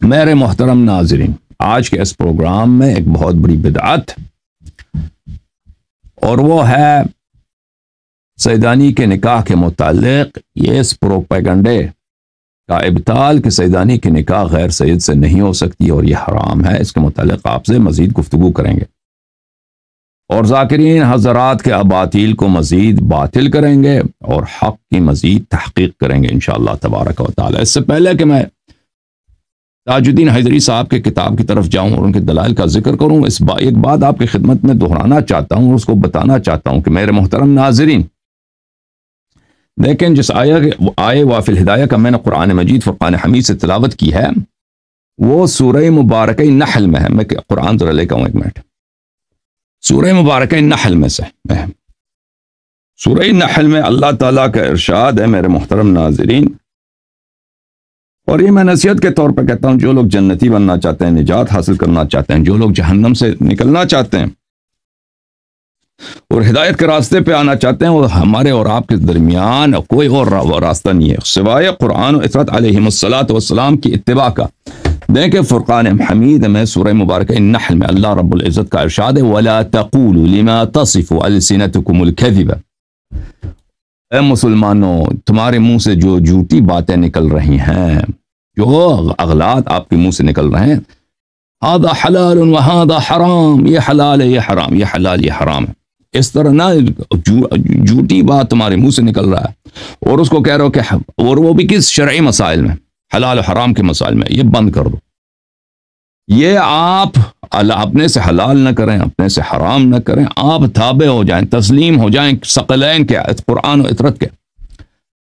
میرے محترم ناظرین، آج کے اس پروگرام میں ایک بہت بڑی بدعت، اور وہ ہے سیدانی کے نکاح کے متعلق یہ اس پروپیگنڈے کا ابطال کہ سیدانی کی نکاح غیر سید سے نہیں ہو سکتی اور یہ حرام ہے۔ اس کے متعلق آپ سے مزید گفتگو کریں گے اور ذاکرین حضرات کے اباطیل کو مزید باطل کریں گے اور حق کی مزید تحقیق کریں گے انشاءاللہ تبارک و تعالی۔ اس سے پہلے کہ میں تاج الدین حیدری صاحب کے کتاب کی طرف جاؤں اور ان کے دلائل کا ذکر کروں، ایک بات آپ کی خدمت میں دہرانا چاہتا ہوں اور اس کو بتانا چاہتا ہوں کہ میرے محترم ناظرین دیکھیں، جس آیے وافی الہدایہ کا میں نے قرآن مجید فرقان حمید سے تلاوت کی ہے وہ سورہ مبارکہ نحل میں ہے۔ میں قرآن ذرا لے کے آؤں ایک منٹ، سورہ مبارکہ نحل میں سے ہے۔ سورہ نحل میں اللہ تعالیٰ کا ارشاد ہے میرے محترم ناظرین، اور یہ میں نصیحت کے طور پہ کہتا ہوں، جو لوگ جنتی بننا چاہتے ہیں، نجات حاصل کرنا چاہتے ہیں، جو لوگ جہنم سے نکلنا چاہتے ہیں اور ہدایت کے راستے پہ آنا چاہتے ہیں، وہ ہمارے اور آپ کے درمیان کوئی اور راستہ نہیں ہے سوائے قرآن و اطاعت علیہم الصلاۃ والسلام کی اتباع کا۔ دیکھیں فرقان حمید میں سورہ مبارکہ نحل میں اللہ رب العزت کا ارشاد ہے وَلَا تَقُولُوا لِمَا تَصِفُ أَلْسِنَتُكُمُ الْكَذِبَ، اے مسلمانوں تمہارے منہ سے جو جھوٹی باتیں نکل رہی ہیں، جو اغلاط آپ کے منہ سے نکل رہے ہیں، هذا حلال وهذا حرام، یہ حلال ہے یہ حرام، یہ حلال یہ حرام ہے، اس طرح نہ جھوٹی بات تمہارے منہ سے نکل رہا ہے اور اس کو کہہ رہے ہو کہ، اور وہ بھی کس شرعی مسائل میں، حلال و حرام کے مسائل میں، یہ بند کر دو۔ یہ آپ اپنے سے حلال نہ کریں، اپنے سے حرام نہ کریں، آپ تابع ہو جائیں، تسلیم ہو جائیں ثقلین کے، قرآن و اطرت کے۔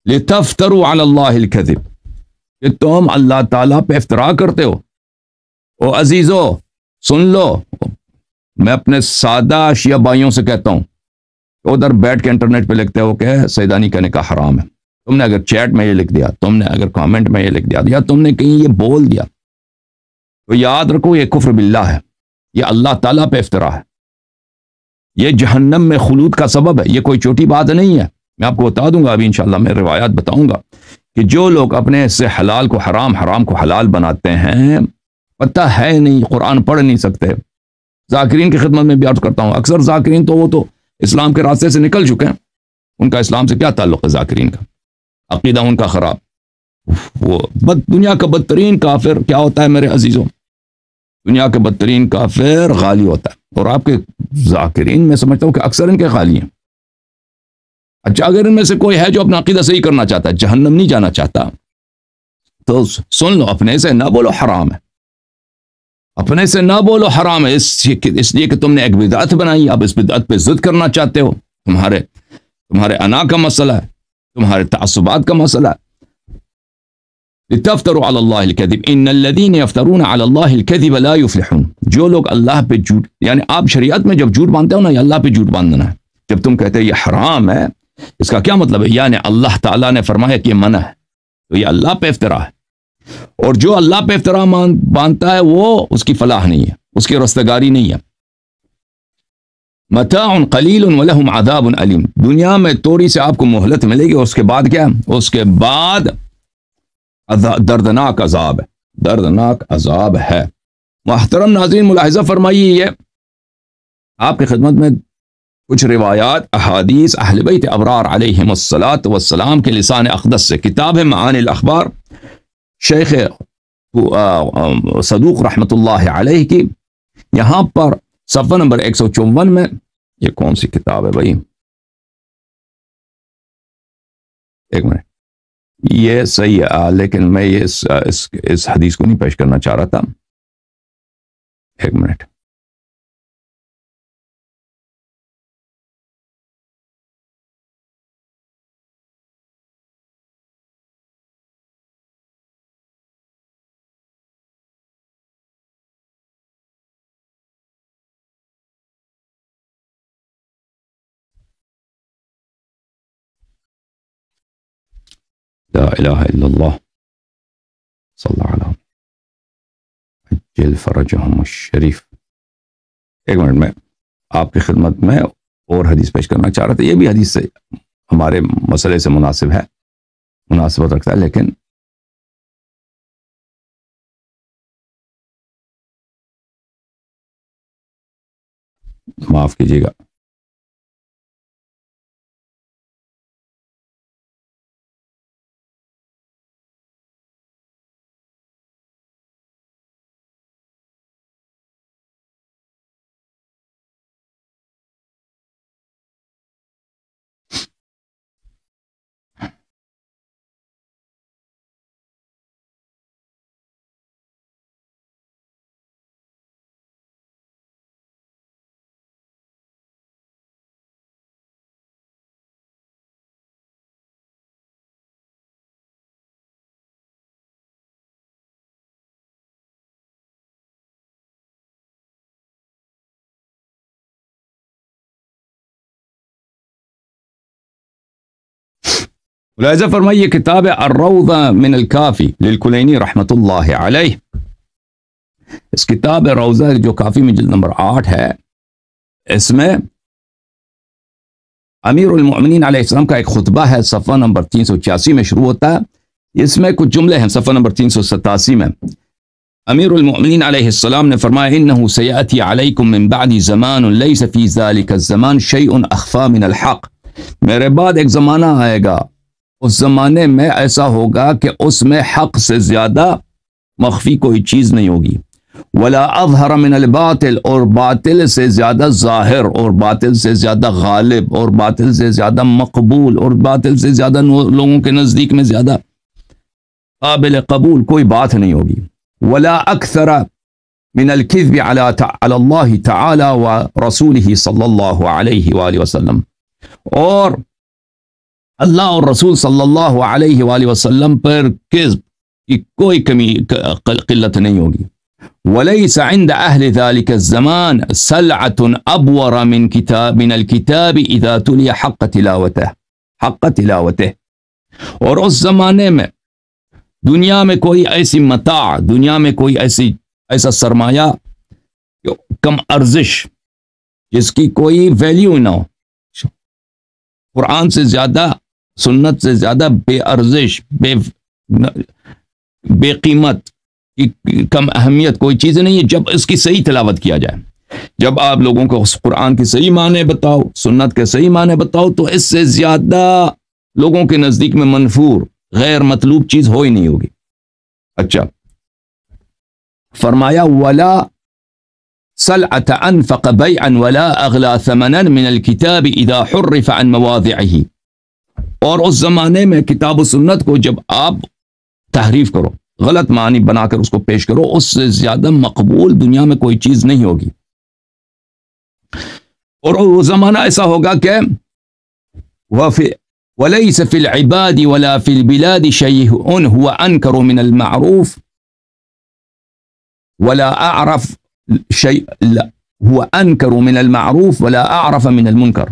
لِتَفْتَرُوا عَلَى اللَّهِ الْكَذِبَ، کہ تم اللہ تعالیٰ پہ افتراء کرتے ہو۔ او عزیزو سن لو، میں اپنے سادہ شیعہ بھائیوں سے کہتا ہوں، ادھر بیٹھ کے انٹرنیٹ پہ لکھتے ہو کہ سیدانی کا نکاح حرام ہے، تم نے اگر چیٹ میں یہ لکھ دیا، تم نے اگر کامنٹ میں یہ لکھ دیا، یا تم نے کہیں یہ بول دیا، تو یاد رکھو یہ کفر باللہ ہے، یہ اللہ تعالیٰ پہ افتراء ہے، یہ جہنم میں خلود کا سبب ہے، یہ کوئی چھوٹی بات نہیں ہے۔ میں آپ کو بتا دوں گا ابھی انشاءاللہ، میں روایات بتاؤں گا کہ جو لوگ اپنے سے حلال کو حرام، حرام کو حلال بناتے ہیں، پتہ ہے نہیں، قرآن پڑھ نہیں سکتے۔ ذاکرین کی خدمت میں بھی عرض کرتا ہوں، اکثر ذاکرین تو وہ تو اسلام کے راستے سے نکل چکے ہیں، ان کا اسلام سے کیا تعلق ہے؟ ذاکرین کا عقیدہ ان کا خراب، وہ دنیا کا بدترین کافر کیا ہوتا ہے میرے عزیزوں؟ دنیا کے بدترین کافر غالی ہوتا ہے، اور آپ کے ذاکرین میں سمجھتا ہوں کہ اکثر ان کے غالی ہیں۔ اچھا، اگر ان میں سے کوئی ہے جو اپنا عقیدہ صحیح کرنا چاہتا ہے، جہنم نہیں جانا چاہتا، تو سن لو، اپنے سے نہ بولو حرام ہے، اپنے سے نہ بولو حرام ہے، اس لیے کہ تم نے ایک بدعت بنائی، اب اس بدعت پہ ضد کرنا چاہتے ہو، تمہارے انا کا مسئلہ ہے، تمہارے تعصبات کا مسئلہ ہے۔ لِتَفْتَرُوا عَلَى اللَّهِ الْكَذِبَ إِنَّ الَّذِينَ يَفْتَرُونَ عَلَى اللَّهِ الْكَذِبَ لَا يُفْلِحُونَ، جو لوگ اللہ پہ جھوٹ، یعنی آپ شریعت میں جب جھوٹ باندھتے ہو نا، یہ اللہ پہ جھوٹ باندھنا ہے۔ جب تم کہتے ہیں یہ حرام ہے، اس کا کیا مطلب ہے؟ یعنی اللہ تعالیٰ نے فرمایا کہ یہ منع ہے، تو یہ اللہ پہ افتراء ہے، اور جو اللہ پہ افتراء باندھتا ہے وہ اس کی فلاح نہیں ہے، اس کی رستگاری نہیں ہے۔ متاع قلیل ولہم عذاب علیم، دنیا میں تھوڑی سے آپ کو مہلت ملے گی، اور اس کے بعد کیا؟ اس کے بعد دردناک عذاب ہے، دردناک عذاب ہے۔ محترم ناظرین ملاحظہ فرمائیے، یہ آپ کی خدمت میں کچھ روایات احادیث اہل بیت ابرار علیہم الصلاۃ والسلام کے لسان اقدس سے، کتاب ہے معانی الاخبار، شیخ صدوق رحمۃ اللہ علیہ کی، یہاں پر صفحہ نمبر 154 میں، یہ کون سی کتاب ہے بھائی؟ ایک منٹ، یہ صحیح ہے لیکن میں یہ اس حدیث کو نہیں پیش کرنا چاہ رہا تھا، ایک منٹ۔ لا الہ الا اللہ صلی اللہ علیہ عجل فرجہم الشریف۔ ایک منٹ، میں آپ کی خدمت میں اور حدیث پیش کرنا چاہ رہا تھا، یہ بھی حدیث سے ہمارے مسئلے سے مناسب ہے، مناسبت رکھتا ہے، لیکن معاف کیجیے گا. لہذا فرمائیے کتاب الروضہ من الکافی للکلینی رحمۃ اللہ علیہ. اس کتاب روضہ جو کافی میں جلد نمبر 8 ہے، اس میں امیر المؤمنین علیہ السلام کا ایک خطبہ ہے، صفحہ نمبر 386 میں شروع ہوتا ہے. اس میں کچھ جملے ہیں صفحہ نمبر 387 میں. امیر المؤمنین علیہ السلام نے فرمایا انہ سیأتی علیکم من بعد زمان لیس فی ذلک الزمان شیء اخفی من الحق. میرے بعد ایک زمانہ آئے گا، اس زمانے میں ایسا ہوگا کہ اس میں حق سے زیادہ مخفی کوئی چیز نہیں ہوگی. ولا اظہر من الباطل، اور باطل سے زیادہ ظاہر، اور باطل سے زیادہ غالب، اور باطل سے زیادہ مقبول، اور باطل سے زیادہ لوگوں کے نزدیک میں زیادہ قابل قبول کوئی بات نہیں ہوگی. ولا اکثر من الكذب على اللہ تعالی ورسولہ صلی اللہ علیہ وآلہ وسلم، اور اللہ اور رسول صلی اللہ علیہ وآلہ وسلم پر کذب کی کوئی کمی قلت نہیں ہوگی. ولیس عند اہل ذلك الزمان سلعة ابور من الكتاب اذا تلی حق تلاوته. اور اس زمانے میں دنیا میں کوئی ایسی متاع، دنیا میں کوئی ایسا سرمایہ کم ارزش جس کی کوئی ویلیو نہ ہو، قرآن سے زیادہ، سنت سے زیادہ بے ارزش، بے قیمت، کم اہمیت کوئی چیز نہیں ہے جب اس کی صحیح تلاوت کیا جائے. جب آپ لوگوں کو قرآن کے صحیح معنی بتاؤ، سنت کے صحیح معنی بتاؤ، تو اس سے زیادہ لوگوں کے نزدیک میں منفور، غیر مطلوب چیز ہو ہی نہیں ہوگی. اچھا، فرمایا ولا سلعة انفق بیعا ولا اغلا ثمنا من الكتاب اذا حرف عن مواضعه. اور اس زمانے میں کتاب و سنت کو جب آپ تحریف کرو، غلط معنی بنا کر اس کو پیش کرو، اس سے زیادہ مقبول دنیا میں کوئی چیز نہیں ہوگی. اور وہ زمانہ ایسا ہوگا کہ وَلَيْسَ فِي الْعِبَادِ وَلَا فِي الْبِلَادِ شَيْءٌ هُوَ أَنْكَرُ مِنَ الْمَعْرُوفِ وَلَا أَعْرَفَ هُوَ أَنْكَرُ مِنَ الْمَعْرُوفِ وَلَا أَعْرَفَ مِنَ الْمُنْكَرِ.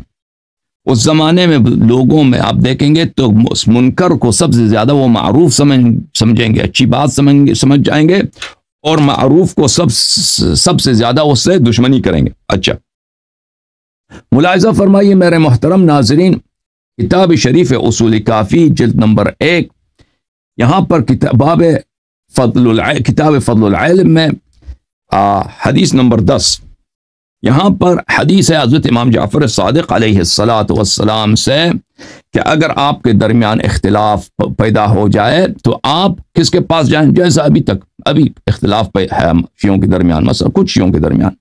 اس زمانے میں لوگوں میں آپ دیکھیں گے تو منکر کو سب سے زیادہ وہ معروف سمجھیں گے، اچھی بات سمجھ جائیں گے، اور معروف کو سب سے زیادہ اس سے دشمنی کریں گے. اچھا، ملاحظہ فرمائیے میرے محترم ناظرین، کتاب شریف اصول کافی جلد نمبر 1، یہاں پر کتاب فضل العلم میں حدیث نمبر 10، یہاں پر حدیث ہے حضرت امام جعفر صادق علیہ السلام سے کہ اگر آپ کے درمیان اختلاف پیدا ہو جائے تو آپ کس کے پاس جائیں؟ جیسا ابھی اختلاف ہے شیعوں کے درمیان، مثلا کچھ شیعوں کے درمیان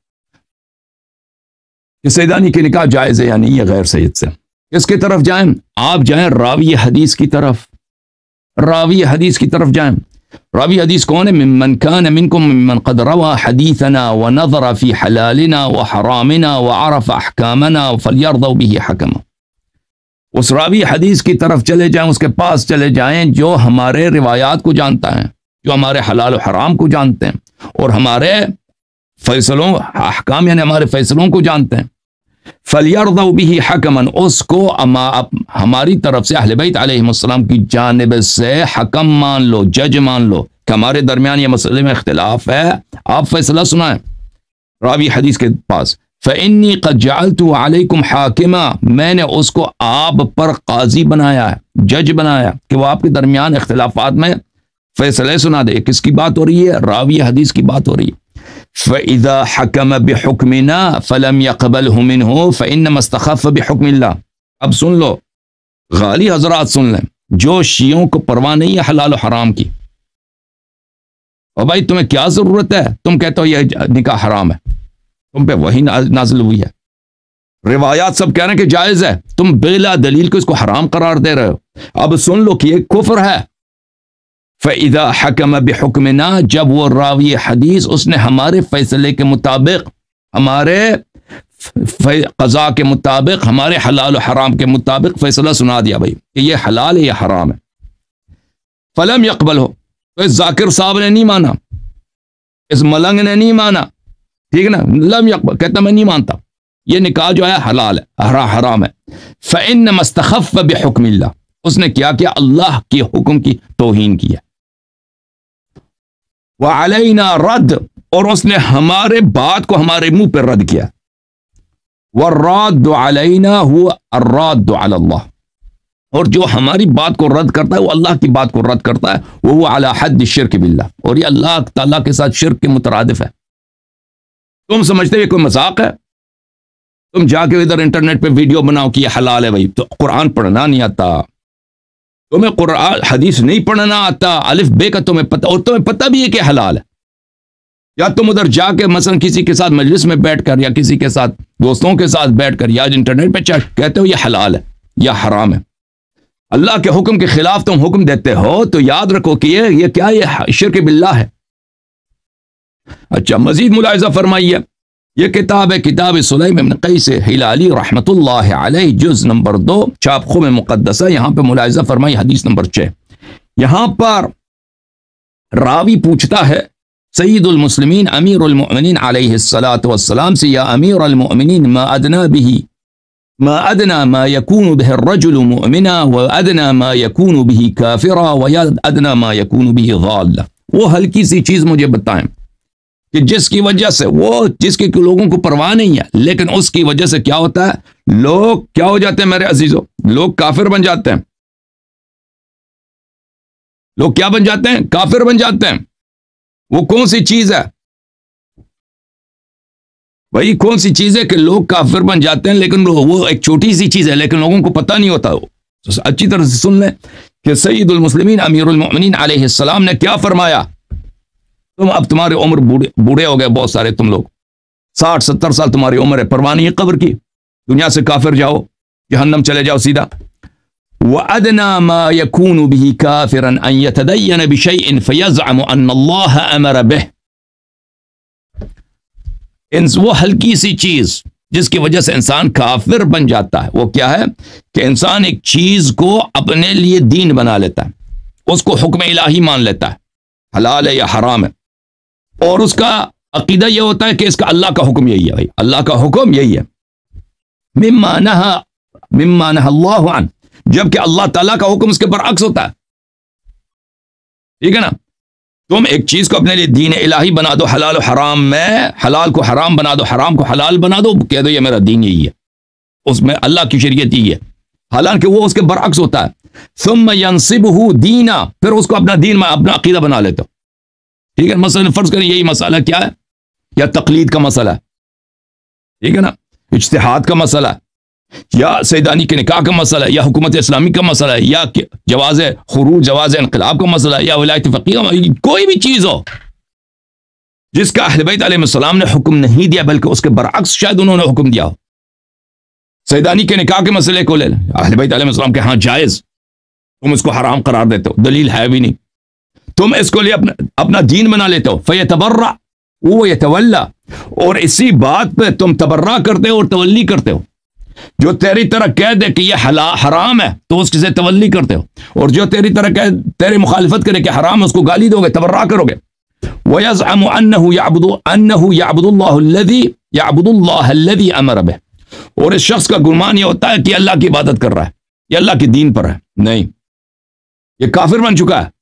کہ سیدانی کی نکاح جائز ہے یا نہیں، یہ غیر سید سے، کس کی طرف جائیں؟ آپ جائیں راوی حدیث کی طرف، راوی حدیث کی طرف جائیں. راوی حدیث کون ہے؟ ممن کان منکم ممن قد روا حدیثنا ونظر فی حلالنا وحرامنا وعرف احکامنا فلیرضوا به حکما. اس راوی حدیث کی طرف چلے جائیں، اس کے پاس چلے جائیں جو ہمارے روایات کو جانتا ہے، جو ہمارے حلال و حرام کو جانتے ہیں، اور ہمارے فیصلوں، احکام یعنی ہمارے فیصلوں کو جانتے ہیں. فَلْيَرْضَوْا بِهِ حَكَمًا، اس کو ہماری طرف سے اہل بیت علیہ السلام کی جانب سے حکم مان لو، جج مان لو کہ ہمارے درمیان یہ مسئلے میں اختلاف ہے، آپ فیصلہ سنائیں راوی حدیث کے پاس. فَإِنِّي قَدْ جَعَلْتُ عَلَيْكُمْ حَاكِمًا، میں نے اس کو آپ پر قاضی بنایا ہے، جج بنایا کہ وہ آپ کے درمیان اختلافات میں فیصلے سنا دے. کس کی بات ہو رہی ہے؟ راوی حدیث کی بات ہو رہی ہے. فَإِذَا حَكَمَ بِحُكْمِنَا فَلَمْ يَقْبَلْهُ مِنْهُ فَإِنَّمَا اسْتَخَفَّ بِحُكْمِ اللَّهِ۔ اب سن لو غالی حضرات، سن لیں، جو شیعوں کو پرواہ نہیں ہے حلال و حرام کی، اور بھائی تمہیں کیا ضرورت ہے، تم کہتے ہو یہ نکاح حرام ہے، تم پہ وہی نازل ہوئی ہے، روایات سب کہہ رہے ہیں کہ جائز ہے، تم بلا دلیل کو اس کو حرام قرار دے رہے ہو۔ اب سن لو کہ یہ کفر ہے۔ فَإِذَا حَكَمَ بِحُكْمِنَا، جب وہ راوی حدیث اس نے ہمارے فیصلے کے مطابق، ہمارے قضاء کے مطابق، ہمارے حلال و حرام کے مطابق فیصلہ سنا دیا بھائی کہ یہ حلال ہے یہ حرام ہے، فلم یقبل ہو، تو اس ذاکر صاحب نے نہیں مانا، اس ملنگ نے نہیں مانا، ٹھیک ہے نا، لم یقبل، کہتا میں نہیں مانتا، یہ نکاح جو ہے حلال ہے حرام ہے۔ فَإِنَّمَا اسْتَخَفَّ بِحُكْمِ اللَّهِ، اس نے کیا اللہ کے حکم کی توہین کی ہے۔ وَعَلَيْنَا رَدْ، اور اس نے ہمارے بات کو ہمارے منہ پر رد کیا۔ وَالرَّادُّ عَلَيْنَا هُوَ الرَّادُّ عَلَى اللَّهِ، اور جو ہماری بات کو رد کرتا ہے وہ اللہ کی بات کو رد کرتا ہے، وَهُوَ عَلَى حَدِّ الشِّرْكِ بِاللَّهِ، اور یہ اللہ تعالیٰ کے ساتھ شرک کے مترادف ہے۔ تم سمجھتے ہو یہ کوئی مذاق ہے؟ تم جا کے ادھر انٹرنیٹ پہ ویڈیو بناؤ کہ یہ حلال ہے بھائی، تو قرآن پڑھنا نہیں آتا، تمہیں قرآن حدیث نہیں پڑھنا آتا، الف بے کا تمہیں پتہ، اور تمہیں پتہ بھی ہے کہ حلال ہے، یا تم ادھر جا کے مثلا کسی کے ساتھ مجلس میں بیٹھ کر یا کسی کے ساتھ دوستوں کے ساتھ بیٹھ کر یا انٹرنیٹ پہ کہتے ہو یہ حلال ہے یا حرام ہے، اللہ کے حکم کے خلاف تم حکم دیتے ہو، تو یاد رکھو کہ یہ کیا، یہ شرک باللہ ہے۔ اچھا، مزید ملاحظہ فرمائیے، یہ کتاب ہے کتاب سلیم بن قیس ہلالی رحمۃ اللہ علیہ، جز نمبر 2، چھاپ خم مقدسہ، یہاں پہ ملاحظہ فرمائی حدیث نمبر 6۔ یہاں پر راوی پوچھتا ہے سید المسلمین امیر المؤمنین علیہ الصلاۃ والسلام سے، یا امیر المؤمنین ما ادنا ما یکون به الرجل مؤمنا وادنا ما یکون به کافرا وادنا ما یکون به ضالا، وہ ہلکی سی چیز مجھے بتائیں کہ جس کی وجہ سے جس کے لوگوں کو پرواہ نہیں ہے، لیکن اس کی وجہ سے کیا ہوتا ہے، لوگ کیا ہو جاتے ہیں میرے عزیزوں، لوگ کافر بن جاتے ہیں، لوگ کیا بن جاتے ہیں، کافر بن جاتے ہیں۔ وہ کون سی چیز ہے بھائی، کون سی چیز ہے کہ لوگ کافر بن جاتے ہیں، لیکن وہ ایک چھوٹی سی چیز ہے لیکن لوگوں کو پتہ نہیں ہوتا۔ اچھی طرح سے سن لیں کہ سید المسلمین امیر المؤمنین علیہ السلام نے کیا فرمایا، اب تمہاری عمر بوڑھے ہو گئے بہت سارے، تم لوگ 60-70 سال تمہاری عمر ہے، پرواہ نہیں ہے قبر کی، دنیا سے کافر جاؤ، جہنم چلے جاؤ سیدھا۔ وَأَدْنَى مَا يَكُونُ بِهِ كَافِرًا أَن يَتَدَيَّنَ بِشَيْءٍ فَيَزْعَمُ أَنَّ اللَّهَ أَمَرَ بِهِ، وہ ہلکی سی چیز جس کی وجہ سے انسان کافر بن جاتا ہے، وہ کیا ہے کہ انسان ایک چیز کو اپنے لیے دین بنا لیتا ہے، اس کو حکم الہی مان لیتا ہے، حلال ہے یا حرام ہے، اور اس کا عقیدہ یہ ہوتا ہے کہ اس کا اللہ کا حکم یہی ہے، بھائی اللہ کا حکم یہی ہے، مما نہى اللہ عنہ، جبکہ اللہ تعالیٰ کا حکم اس کے برعکس ہوتا ہے، ٹھیک ہے نا۔ تم ایک چیز کو اپنے لیے دین الہی بنا دو، حلال و حرام میں حلال کو حرام بنا دو، حرام کو حلال بنا دو، کہہ دو یہ میرا دین یہی ہے، اس میں اللہ کی شریعت یہی ہے، حالانکہ وہ اس کے برعکس ہوتا ہے۔ ثم ينصبه دینا، پھر اس کو اپنا دین میں اپنا عقیدہ بنا لیتے ہو، ٹھیک ہے۔ مثلا فرض کریں یہی مسئلہ کیا ہے، یا تقلید کا مسئلہ ہے، ٹھیک ہے نا، اجتہاد کا مسئلہ ہے، یا سیدانی کے نکاح کا مسئلہ ہے، یا حکومت اسلامی کا مسئلہ ہے، یا جواز خروج، جواز انقلاب کا مسئلہ ہے، یا ولایت فقیہ، کوئی بھی چیز ہو جس کا اہل بیت علیہ السلام نے حکم نہیں دیا بلکہ اس کے برعکس شاید انہوں نے حکم دیا ہو۔ سیدانی کے نکاح کے مسئلے کو لے لیں، اہل بیت علیہ السلام کے ہاں جائز، تم اس کو حرام قرار دیتے ہو، دلیل ہے بھی نہیں، تم اس کو لے اپنا دین بنا لیتے ہو، فیتبرع ویتولی، اور اسی بات پہ تم تبرع کرتے ہو اور تولی کرتے ہو، جو تیری طرح کہہ دے کہ یہ حرام ہے تو اس سے تولی کرتے ہو، اور جو تیری طرح تیری مخالفت کرے کہ حرام ہے اس کو گالی دو گے، تبرع کرو گے۔ وَيَزْعَمُ أَنَّهُ يَعْبُدُ اللَّهَ الَّذِي أَمَرَ بِهِ، اور اس شخص کا گمان یہ ہوتا ہے کہ اللہ کی عبادت کر رہا ہے، یہ اللہ کے دین پر ہے، نہیں، یہ کافر بن چکا ہے۔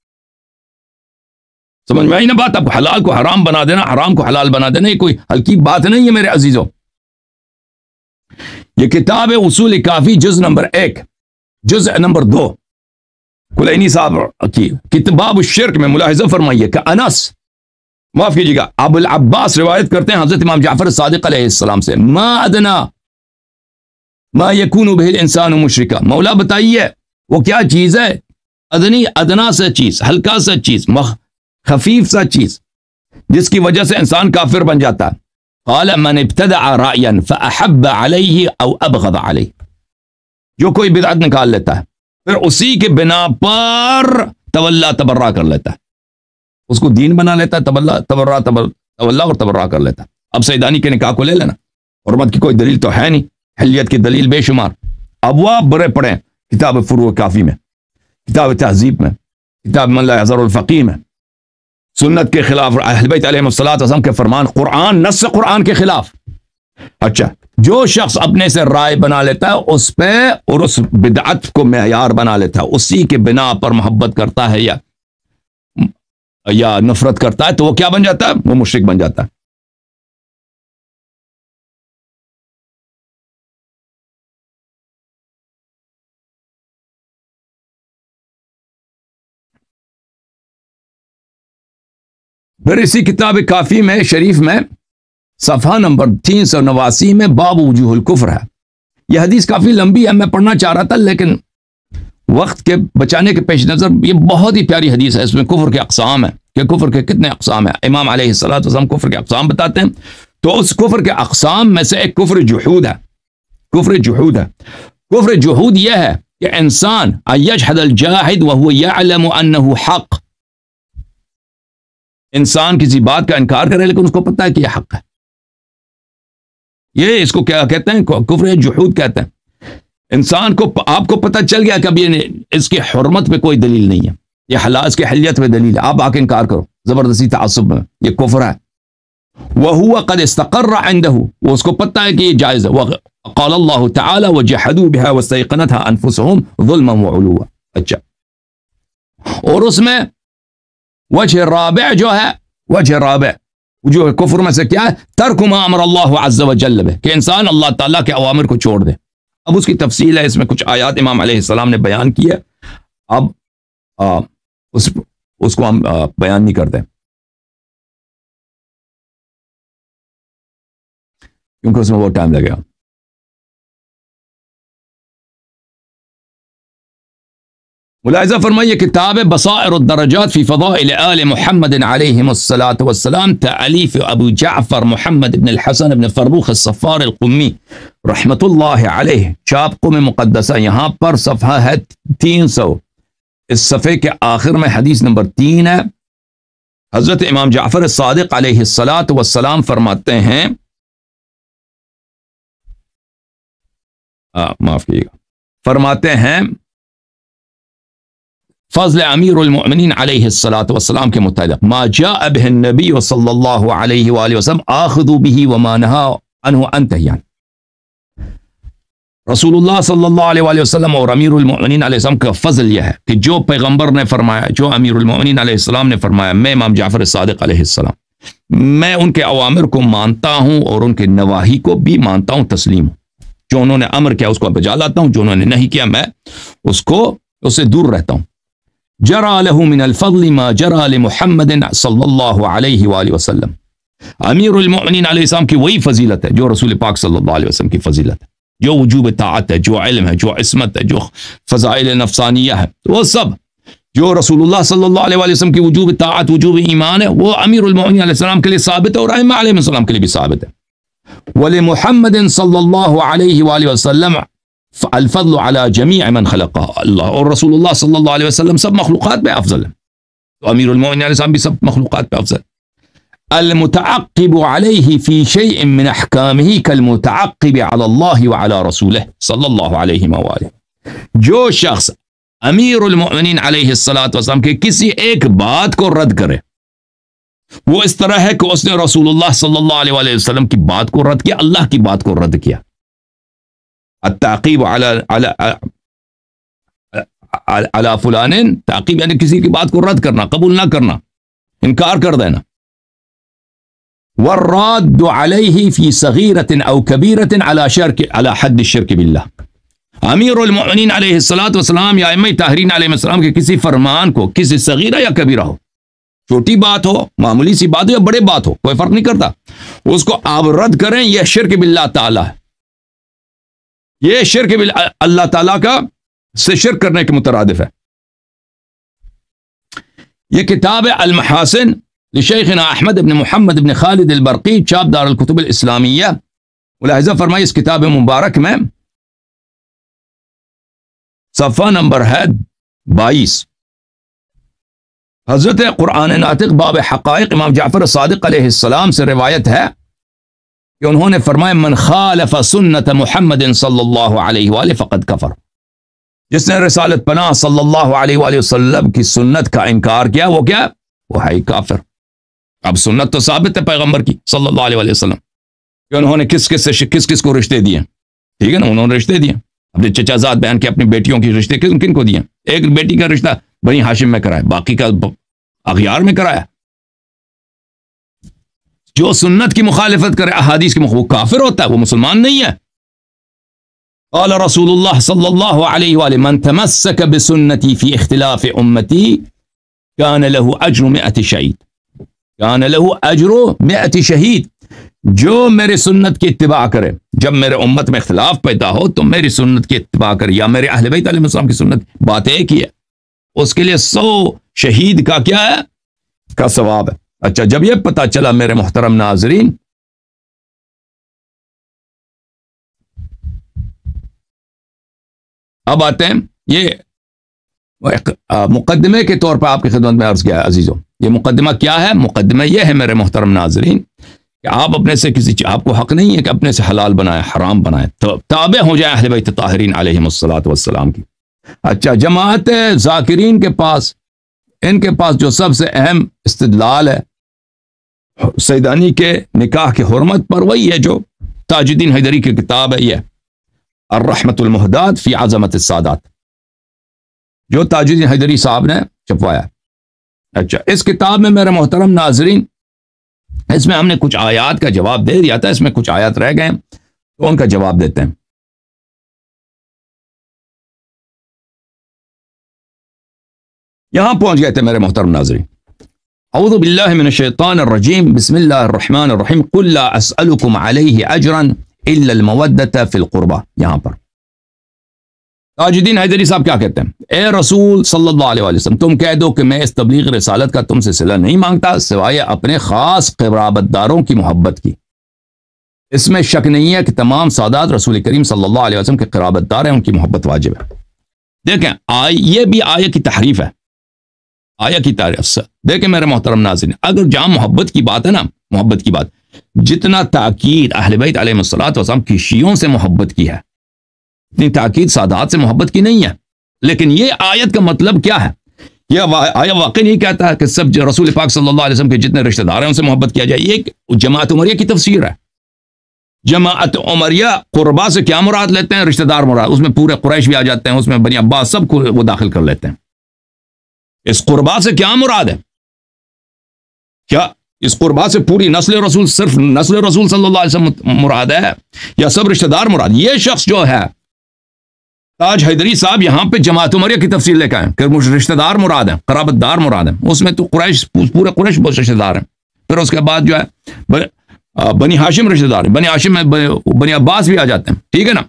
سمجھ میں آئی نا بات؟ اب حلال کو حرام بنا دینا، حرام کو حلال بنا دینا، یہ کوئی ہلکی بات نہیں ہے میرے عزیزوں۔ یہ کتاب ہے اصول کافی، جز نمبر 1، جز نمبر 2، کلینی صاحب کی کتاب الشرک میں ملاحظہ فرمائیے کہ انس معاف کیجیے گا، ابو العباس روایت کرتے ہیں حضرت امام جعفر صادق علیہ السلام سے، ما ادنا ما یکون بہ الانسان مشرکا، مولا بتائیے وہ کیا چیز ہے، ادنی ادنا سا چیز، ہلکا سا چیز، خفیف سا چیز جس کی وجہ سے انسان کافر بن جاتا ہے. قال من ابتدع رأیا فاحب علیہ او ابغض علیہ، جو کوئی بدعت نکال لیتا ہے پھر اسی کے بنا پر تولا تبرہ کر لیتا ہے، اس کو دین بنا لیتا ہے، تولا اور تبرہ کر لیتا ہے. اب سیدانی کے نکاح کو لے لینا، حرمت کی کوئی دلیل تو ہے نہیں، حلیت کی دلیل بے شمار، ابواب برے پڑے کتاب فروع کافی میں، کتاب تہذیب میں، کتاب من لا یحذر الفقیہ میں، سنت کے خلاف، اہل بیت علیہم الصلوۃ والسلام کے فرمان، قرآن، نص قرآن کے خلاف. اچھا، جو شخص اپنے سے رائے بنا لیتا ہے اس پہ اور اس بدعت کو معیار بنا لیتا ہے، اسی کے بنا پر محبت کرتا ہے یا نفرت کرتا ہے، تو وہ کیا بن جاتا ہے؟ وہ مشرک بن جاتا ہے. پھر اسی کتاب کافی میں شریف میں صفحہ نمبر 389 میں باب وجوہ الکفر ہے. یہ حدیث کافی لمبی ہے، میں پڑھنا چاہ رہا تھا لیکن وقت کے بچانے کے پیش نظر یہ بہت ہی پیاری حدیث ہے. اس میں کفر کے اقسام ہیں کہ کفر کے کتنے اقسام ہیں. امام علیہ الصلوۃ والسلام کفر کے اقسام بتاتے ہیں، تو اس کفر کے اقسام میں سے ایک کفر جحود ہے. کفر جحود ہے. کفر جحود یہ ہے کہ انسان یجحد الجاحد وهو يعلم انه حق، انسان کسی بات کا انکار کرے لیکن اس کو پتہ ہے کہ یہ حق ہے. یہ اس کو کیا کہتے ہیں؟ کفر جحود کہتے ہیں. انسان کو، آپ کو پتہ چل گیا کہ اب یہ اس کی حرمت پہ کوئی دلیل نہیں ہے، یہ حلال، اس کی حلیت پہ دلیل ہے، آپ آ کے انکار کرو زبردستی تعصب میں، یہ کفر ہے. وَهُوَ قَدْ اسْتَقَرَّ عِنْدَهُ، وہ اس کو پتہ ہے کہ یہ جائز ہے. قال اللہ تعالی وَجَحَدُوا بِهَا وَاسْتَيْقَنَتْهَا أَنفُسُهُمْ ظُلْمًا وَعُلُوًّا. اچھا، اور اس میں وجہ رابع جو ہے، وجہ رابع جو کفر میں سے کیا ہے؟ ترک ما امر اللہ عز وجل بہ، کہ انسان اللہ تعالیٰ کے اوامر کو چھوڑ دے. اب اس کی تفصیل ہے، اس میں کچھ آیات امام علیہ السلام نے بیان کی ہے، اب اس کو ہم بیان نہیں کرتے کیونکہ اس میں بہت ٹائم لگے گا. ملاحظہ فرمائیے، کتاب بصائر الدرجات فی فضائل آل محمد علیہم الصلاۃ والسلام، تألیف ابو جعفر محمد بن الحسن بن فروخ الصفار القمی رحمت اللہ علیہ، چاپ قم مقدسہ. یہاں پر صفحہ ہے 300، اس صفحے کے آخر میں حدیث نمبر 3 ہے. حضرت امام جعفر صادق علیہ الصلاۃ والسلام فرماتے ہیں، معاف کیجیے گا، فرماتے ہیں فضل امیر المؤمنین علیہ الصلاۃ والسلام کے متعلق، ما جاء به النبی صلی اللہ علیہ وآلہ وسلم آخذوا به وما نهى عنه انتهیان. رسول اللہ صلی اللہ علیہ وآلہ وسلم اور امیر المؤمنین علیہ السلام کا فضل یہ ہے کہ جو پیغمبر نے فرمایا، جو امیر المؤمنین علیہ السلام نے فرمایا، میں امام جعفر صادق علیہ السلام، میں ان کے اوامر کو مانتا ہوں اور ان کے نواہی کو بھی مانتا ہوں، تسلیم ہوں. جو انہوں نے امر کیا اس کو بجا لاتا ہوں، جو انہوں نے نہیں کیا میں اس سے دور رہتا ہوں. جرى له من الفضل ما جرى لمحمد صلی اللہ علیہ وآلہ وسلم. امیر المؤمنین علیہ السلام کی وہی فضیلت ہے جو رسول پاک صلی اللہ علیہ وسلم کی فضیلت ہے، جو وجوب طاعت ہے، جو علم ہے، جو عصمت ہے، جو فضائل نفسانیہ ہے، وہ سب جو رسول اللہ صلی اللہ علیہ وسلم کی وجوب طاعت، وجوب ایمان ہے، وہ امیر المؤمنین علیہ السلام کے لیے ثابت ہے اور ائمہ علیہ السلام کے لیے بھی ثابت ہے. ولمحمد صلی اللہ علیہ وآلہ وسلم الفضل على جميع من خلقه اللہ، اور رسول اللہ صلی اللہ علیہ وسلم سب مخلوقات پہ افضل ہے، تو امیر المؤمنین علیہ السلام بھی سب مخلوقات پہ افضل. المتعقب علیہ فی شیء من احکامہ کالمتعقب علی اللہ وعلی رسولہ صلی اللہ علیہ وآلہ. جو شخص امیر المؤمنین علیہ الصلاۃ والسلام کے کسی ایک بات کو رد کرے، وہ اس طرح ہے کہ اس نے رسول اللہ صلی اللہ علیہ وآلہ وسلم کی بات کو رد کیا، اللہ کی بات کو رد کیا. التعقیب علی فلان، تعقیب یعنی کسی کی بات کو رد کرنا، قبول نہ کرنا، انکار کر دینا. والراد علیہ فی صغیرۃ او کبیرۃ علی حد الشرک باللہ. امیر المؤمنین علیہ الصلوۃ والسلام یا ائمہ طاہرین علیہ السلام کے کسی فرمان کو، کسی صغیرہ یا کبیرہ ہو، چھوٹی بات ہو، معمولی سی بات ہو یا بڑے بات ہو، کوئی فرق نہیں کرتا، اس کو آپ رد کریں، یہ شرک باللہ تعالی ہے، یہ شرک باللہ اللہ تعالیٰ کا سے شرک کرنے کے مترادف ہے۔ یہ کتاب ہے المحاسن لشیخنا احمد بن محمد بن خالد البرقی، چاپ دار الکتب الاسلامیہ۔ ملاحظہ فرمائے اس کتاب مبارک میں صفحہ نمبر ہے 22، حضرت قرآن ناطق باب حقائق امام جعفر صادق علیہ السلام سے روایت ہے کہ انہوں نے فرمایا من خالف سنت محمد صلی اللہ علیہ وآلہ فقد کفر، جس نے رسالت پناہ صلی اللہ علیہ وآلہ وسلم کی سنت کا انکار کیا، وہ کیا؟ وہ ہے کافر۔ اب سنت تو ثابت ہے پیغمبر کی صلی اللہ علیہ وآلہ وسلم کہ انہوں نے کس کس کو رشتے دیے، ٹھیک ہے نا، انہوں نے رشتے دیے، اپنے چچا زاد بیان کے اپنی بیٹیوں کی رشتے کن کو دیے؟ ایک بیٹی کا رشتہ بنی ہاشم میں کرایا، باقی کا اغیار میں کرایا۔ جو سنت کی مخالفت کرے، احادیث کی وہ کافر ہوتا ہے، وہ مسلمان نہیں ہے۔ قال رسول اللہ صلی اللہ علیہ وآلہ من تمسک بسنتی فی اختلاف امتی کان له اجر 100 شہید، کان له اجر 100 شہید، جو میرے سنت کی اتباع کرے، جب میرے امت میں اختلاف پیدا ہو تو میری سنت کی اتباع کرے، یا میرے اہل بیت علیہ السلام کی سنت، بات ایک ہی ہے، اس کے لیے 100 شہید کا کیا ہے؟ کا ثواب ہے۔ اچھا، جب یہ پتا چلا میرے محترم ناظرین، اب آتے ہیں یہ مقدمے کے طور پر آپ کی خدمت میں عرض کیا ہے عزیزوں، یہ مقدمہ کیا ہے؟ مقدمہ یہ ہے میرے محترم ناظرین کہ آپ اپنے سے آپ کو حق نہیں ہے کہ اپنے سے حلال بنائیں، حرام بنائیں، تو تابع ہو جائیں اہل بیت طاہرین علیہم الصلاۃ والسلام کی۔ اچھا، جماعت ذاکرین کے پاس، ان کے پاس جو سب سے اہم استدلال ہے سیدانی کے نکاح کی حرمت پر، وہی ہے جو تاج الدین حیدری کی کتاب ہے، یہ الرحمت المہدات فی عظمت السادات، جو تاج الدین حیدری صاحب نے چھپوایا۔ اچھا، اس کتاب میں میرے محترم ناظرین، اس میں ہم نے کچھ آیات کا جواب دے دیا تھا، اس میں کچھ آیات رہ گئے تو ان کا جواب دیتے ہیں۔ یہاں پہنچ گئے تھے میرے محترم ناظرین، اعوذ باللہ من الشیطان الرجیم، بسم اللہ الرحمن الرحیم، قل لا اسألکم علیہ اجرا الا المودۃ فی القربہ۔ یہاں پر تاج الدین حیدری صاحب کیا کہتے ہیں؟ اے رسول صلی اللہ علیہ وسلم، تم کہہ دو کہ میں اس تبلیغ رسالت کا تم سے صلہ نہیں مانگتا سوائے اپنے خاص قرابت داروں کی محبت کی۔ اس میں شک نہیں ہے کہ تمام سادات رسول کریم صلی اللہ علیہ وسلم کے قرابت دار ہیں، ان کی محبت واجب ہے۔ دیکھیں، یہ بھی آیہ کی تحریف ہے، آیہ کی تعریف سے دیکھیں میرے محترم ناظرین، اگر جہاں محبت کی بات ہے نا، محبت کی بات، جتنا تاکید اہل بیت علیہ الصلوۃ والسلام کی شیعوں سے محبت کی ہے، اتنی تاکید سادات سے محبت کی نہیں ہے۔ لیکن یہ آیت کا مطلب کیا ہے؟ یہ آیت واقعی نہیں کہتا ہے کہ سب رسول پاک صلی اللہ علیہ وسلم کے جتنے رشتہ دار ہیں ان سے محبت کیا جائے۔ یہ ایک جماعت عمریہ کی تفسیر ہے۔ جماعت عمریہ قربا سے کیا مراد لیتے ہیں؟ رشتہ دار مراد، اس میں پورے قریش بھی آ جاتے ہیں، اس میں بنی عباس سب کو وہ داخل کر لیتے ہیں۔ اس قربا سے کیا مراد ہے؟ کیا اس قربا سے پوری نسل رسول، صرف نسل رسول صلی اللہ علیہ وسلم مراد ہے، یا سب رشتہ دار مراد؟ یہ شخص جو ہے تاج حیدری صاحب یہاں پہ جماعت عمریہ کی تفصیل لے کے آئے کہ رشتہ دار مراد ہیں، قرابت دار مراد ہیں، اس میں تو قریش، پورے قریش بہت رشتہ دار ہیں۔ پھر اس کے بعد جو ہے بنی ہاشم رشتہ دار ہیں، بنی ہاشم میں بنی عباس بھی آ جاتے ہیں، ٹھیک ہے نا۔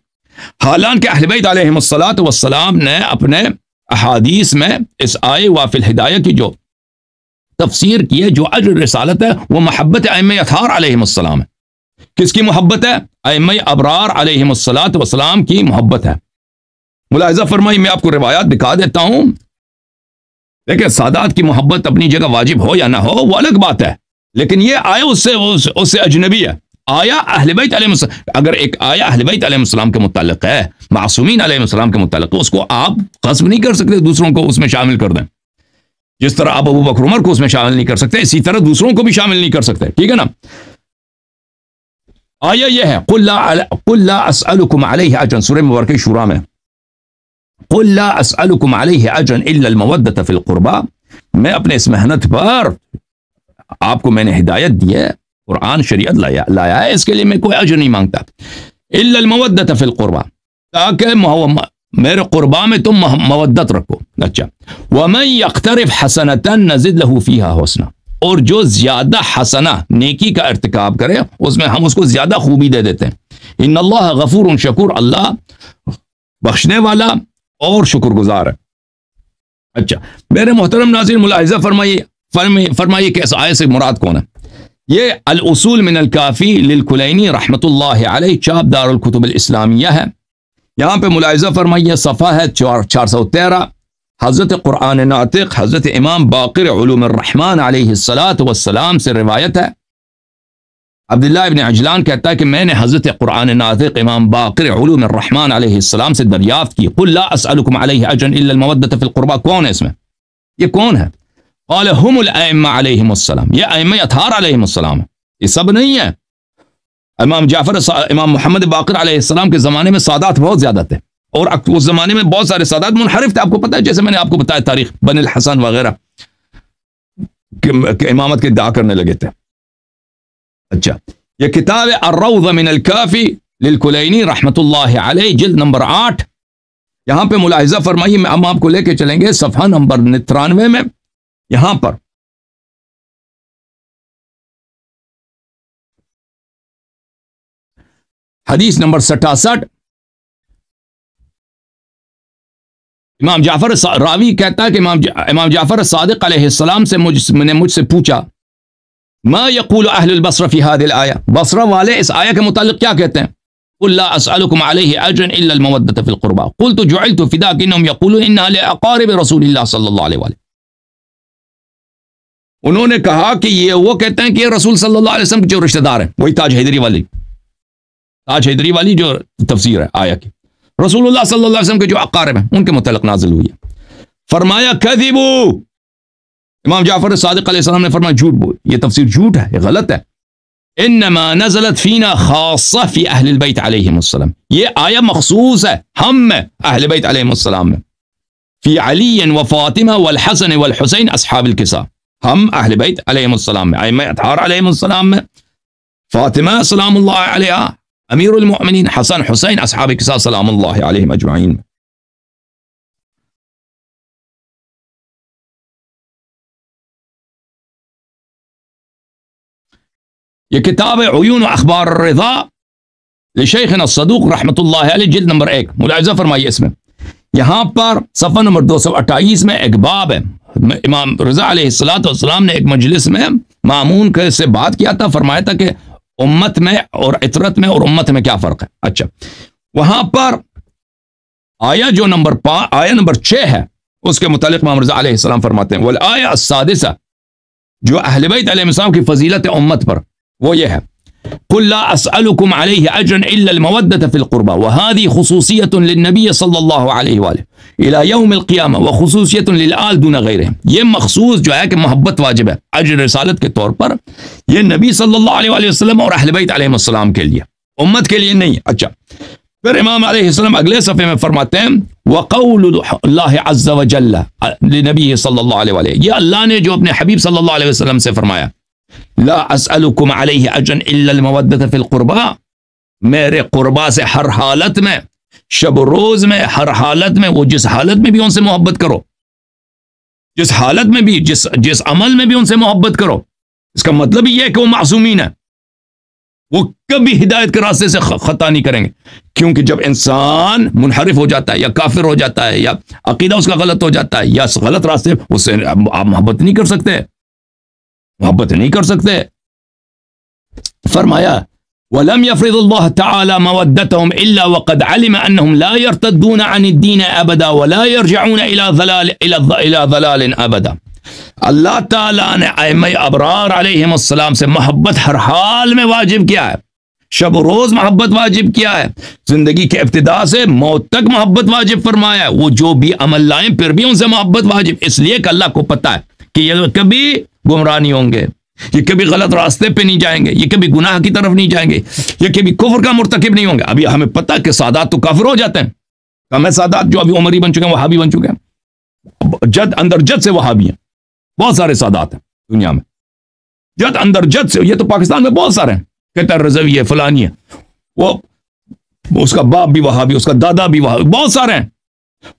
حالانکہ اہل بیت علیہم الصلوۃ والسلام نے اپنے احادیث میں اس آیہ وافی الہدایہ کی جو تفسیر کی ہے، جو اجر رسالت ہے، وہ محبت ائمہ اطہار علیہم السلام ہے۔ کس کی محبت ہے؟ ائمہ ابرار علیہم الصلوۃ والسلام کی محبت ہے۔ ملاحظہ فرمائی، میں آپ کو روایات دکھا دیتا ہوں۔ دیکھیں، سادات کی محبت اپنی جگہ واجب ہو یا نہ ہو وہ الگ بات ہے، لیکن یہ آیا اس سے اجنبی ہے۔ آیا اہل بیت علیہ السلام، اگر ایک آیا اہل بیت علیہ السلام کے متعلق ہے، معصومین علیہ السلام کے متعلق، اس کو آپ غصب نہیں کر سکتے دوسروں کو اس میں شامل کر دیں۔ جس طرح آپ ابو بکر عمر کو اس میں شامل نہیں کر سکتے، اسی طرح دوسروں کو بھی شامل نہیں کر سکتے، ٹھیک ہے نا۔ آیا یہ ہے قل لا اسألکم علیہ اجرا، سورہ مبارکہ شورا میں، قل لا اسألکم علیہ اجرا الا المودۃ فی القربى، میں اپنے اس محنت پر آپ کو میں نے ہدایت دی ہے، قرآن شریعت لایا ہے، اس کے لیے میں کوئی اجر نہیں مانگتا، الا المودۃ فی القربى، تاکہ میرے قربا میں تم مودت رکھو. اچھا وَمَن يَقْتَرِفْ حَسَنَةً نَزِدْ لَهُ فِيهَا حُسْنًا, اور جو زیادہ حسنہ نیکی کا ارتکاب کرے اس میں ہم اس کو زیادہ خوبی دے دیتے ہیں. ان اللہ غفور شکور, اللہ بخشنے والا اور شکر گزار ہے. اچھا میرے محترم ناظرین ملاحظہ فرمائیے کہ اس آیت سے مراد کون ہے. یہ الاصول من الکافی للکلینی رحمۃ اللہ علیہ, چاپ دار الکتب الاسلامیہ ہے. یہاں پہ ملاحظہ فرمائیے صفحہ ہے 413. حضرت قرآن ناطق حضرت امام باقر علوم الرحمن علیہ الصلاۃ والسلام سے روایت ہے. عبداللہ ابن عجلان کہتا ہے کہ میں نے حضرت قرآن ناطق امام باقر علوم الرحمن علیہ السلام سے دریافت کی, قل لا اسألکم علیہ اجرا الا المودۃ فی القربى. کون ہے اس میں, یہ کون ہے؟ قال هم الائمہ علیہم السلام, یہ ائمہ اطہار علیہم السلام ہے, یہ سب نہیں ہے. امام محمد باقر علیہ السلام کے زمانے میں سادات بہت زیادہ تھے, اور اس زمانے میں بہت سارے سادات منحرف تھے. آپ کو پتہ ہے, جیسے میں نے آپ کو بتایا تاریخ بن الحسن وغیرہ کہ امامت کے ادعا کرنے لگے تھے. اچھا یہ کتاب الروضہ من الکافی للکلینی رحمۃ اللہ علیہ, جلد نمبر 8. یہاں پہ ملاحظہ فرمائیے, ہم آپ کو لے کے چلیں گے صفحہ نمبر 93 میں. یہاں پر حدیث نمبر 67, امام جعفر راوی کہتا ہے کہ امام جعفر صادق علیہ السلام سے مجھ سے پوچھا ما یقول اہل البصرہ فی هذه الآیہ, بصرہ والے اس آیہ کے متعلق کیا کہتے ہیں. قل لا اسألکم علیہ اجرا الا المودۃ فی القربى قلت جعلت فداک انہم یقولون انہا لاقارب رسول اللہ صلی اللہ علیہ وآلہ. انہوں نے کہا کہ یہ وہ کہتے ہیں کہ یہ رسول صلی اللہ علیہ وسلم کے جو رشتہ دار ہیں, وہی تاج حیدری والی جو تفسیر ہے آیہ کی, رسول اللہ صلی اللہ علیہ وسلم کے جو اقارب ہیں ان کے متعلق نازل ہوئی ہے. فرمایا کذبو, امام جعفر صادق علیہ السلام نے فرمایا جھوٹ بول, یہ تفسیر جھوٹ ہے, یہ غلط ہے. انما نزلت فینا خاصہ فی اہل البیت علیہم السلام, یہ آیہ مخصوص ہے ہم میں, اہل بیت علیہم السلام میں. فی علی و فاطمہ والحسن والحسین اصحاب الکساء, ہم اہل بیت علیہم السلام میں, ائمہ اطہار علیہم السلام میں, فاطمہ سلام اللہ علیہا امیر المؤمنین, حسن حسین اصحاب الکساء سلام اللہ علیہم اجمعین. یہ کتاب عیون و اخبار الرضا لشیخنا الصدوق رحمۃ اللہ علیہ, جلد نمبر 1. ملاحظہ فرمائیے اس میں یہاں پر صفحہ نمبر 228 میں ایک باب ہے. امام رضا علیہ السلام نے ایک مجلس میں مامون سے بات کیا تھا, فرمایا تھا کہ امت میں اور عطرت میں اور امت میں کیا فرق ہے. اچھا وہاں پر آیہ جو آیہ نمبر 6 ہے اس کے متعلق امام رضا علیہ السلام فرماتے ہیں والآیہ السادسہ, جو اہل بیت علیہ السلام کی فضیلت امت پر, وہ یہ ہے قل لا اسألکم علیہ اجرا الا المودۃ فی القربى وهذه خصوصیۃ للنبی صلی اللہ علیہ وآلہ الى یوم القیامہ وخصوصیۃ للآل دون غیرہم. یہ مخصوص جو ہے کہ محبت واجب ہے اجر رسالت کے طور پر, یہ نبی صلی اللہ علیہ وآلہ وسلم اور اہل بیت علیہ السلام کے لیے, امت کے لیے نہیں. اچھا پھر امام علیہ السلام اگلے صفحے میں فرماتے ہیں وقول اللہ عز وجل لنبی صلی اللہ علیہ وآلہ, یہ اللہ نے جو اپنے حبیب صلی اللہ علیہ وسلم سے فرمایا لا اسألکم علیہ اجرا الا المودۃ فی القربى, میرے قربا سے ہر حالت میں, شب و روز میں, ہر حالت میں, وہ جس حالت میں بھی ان سے محبت کرو, جس حالت میں بھی, جس عمل میں بھی ان سے محبت کرو. اس کا مطلب یہ ہے کہ وہ معصومین ہیں, وہ کبھی ہدایت کے راستے سے خطا نہیں کریں گے. کیونکہ جب انسان منحرف ہو جاتا ہے یا کافر ہو جاتا ہے یا عقیدہ اس کا غلط ہو جاتا ہے یا غلط راستے, اس سے آپ محبت نہیں کر سکتے, محبت نہیں کر سکتے. فرمایا وَلَمْ يَفْرِضُ اللَّهُ تَعَالَى مَوَدَّتَهُمْ إِلَّا وَقَدْ عَلِمَ أَنَّهُمْ لَا يَرْتَدُّونَ عَنِ الدِّينِ أَبَدًا وَلَا يَرْجَعُونَ إِلَى ضَلَالٍ أَبَدًا. اللہ تعالیٰ نے ائمہ ابرار علیہم السلام سے محبت ہر حال میں واجب کیا ہے, شب و روز محبت واجب کیا ہے, زندگی کے ابتدا سے موت تک محبت واجب فرمایا ہے. وہ جو بھی عمل لائیں پھر بھی ان سے محبت واجب, اس لیے کہ اللہ کو پتہ ہے کہ یہ کبھی گمراہ نہیں ہوں گے, یہ کبھی غلط راستے پہ نہیں جائیں گے, یہ کبھی گناہ کی طرف نہیں جائیں گے, یہ کبھی کفر کا مرتکب نہیں ہوں گے. ابھی ہمیں پتہ کہ سادات تو کافر ہو جاتے ہیں, ہمیں سادات جو ابھی عمری بن چکے ہیں وہابی بن چکے ہیں, جد اندر جد سے وہابی ہیں, بہت سارے سادات ہیں دنیا میں, جد اندر جد سے. یہ تو پاکستان میں بہت سارے ہیں, کہتا رضوی ہے, فلانی ہے, وہ اس کا باپ بھی وہابی, اس کا دادا بھی وہابی, بہت سارے ہیں.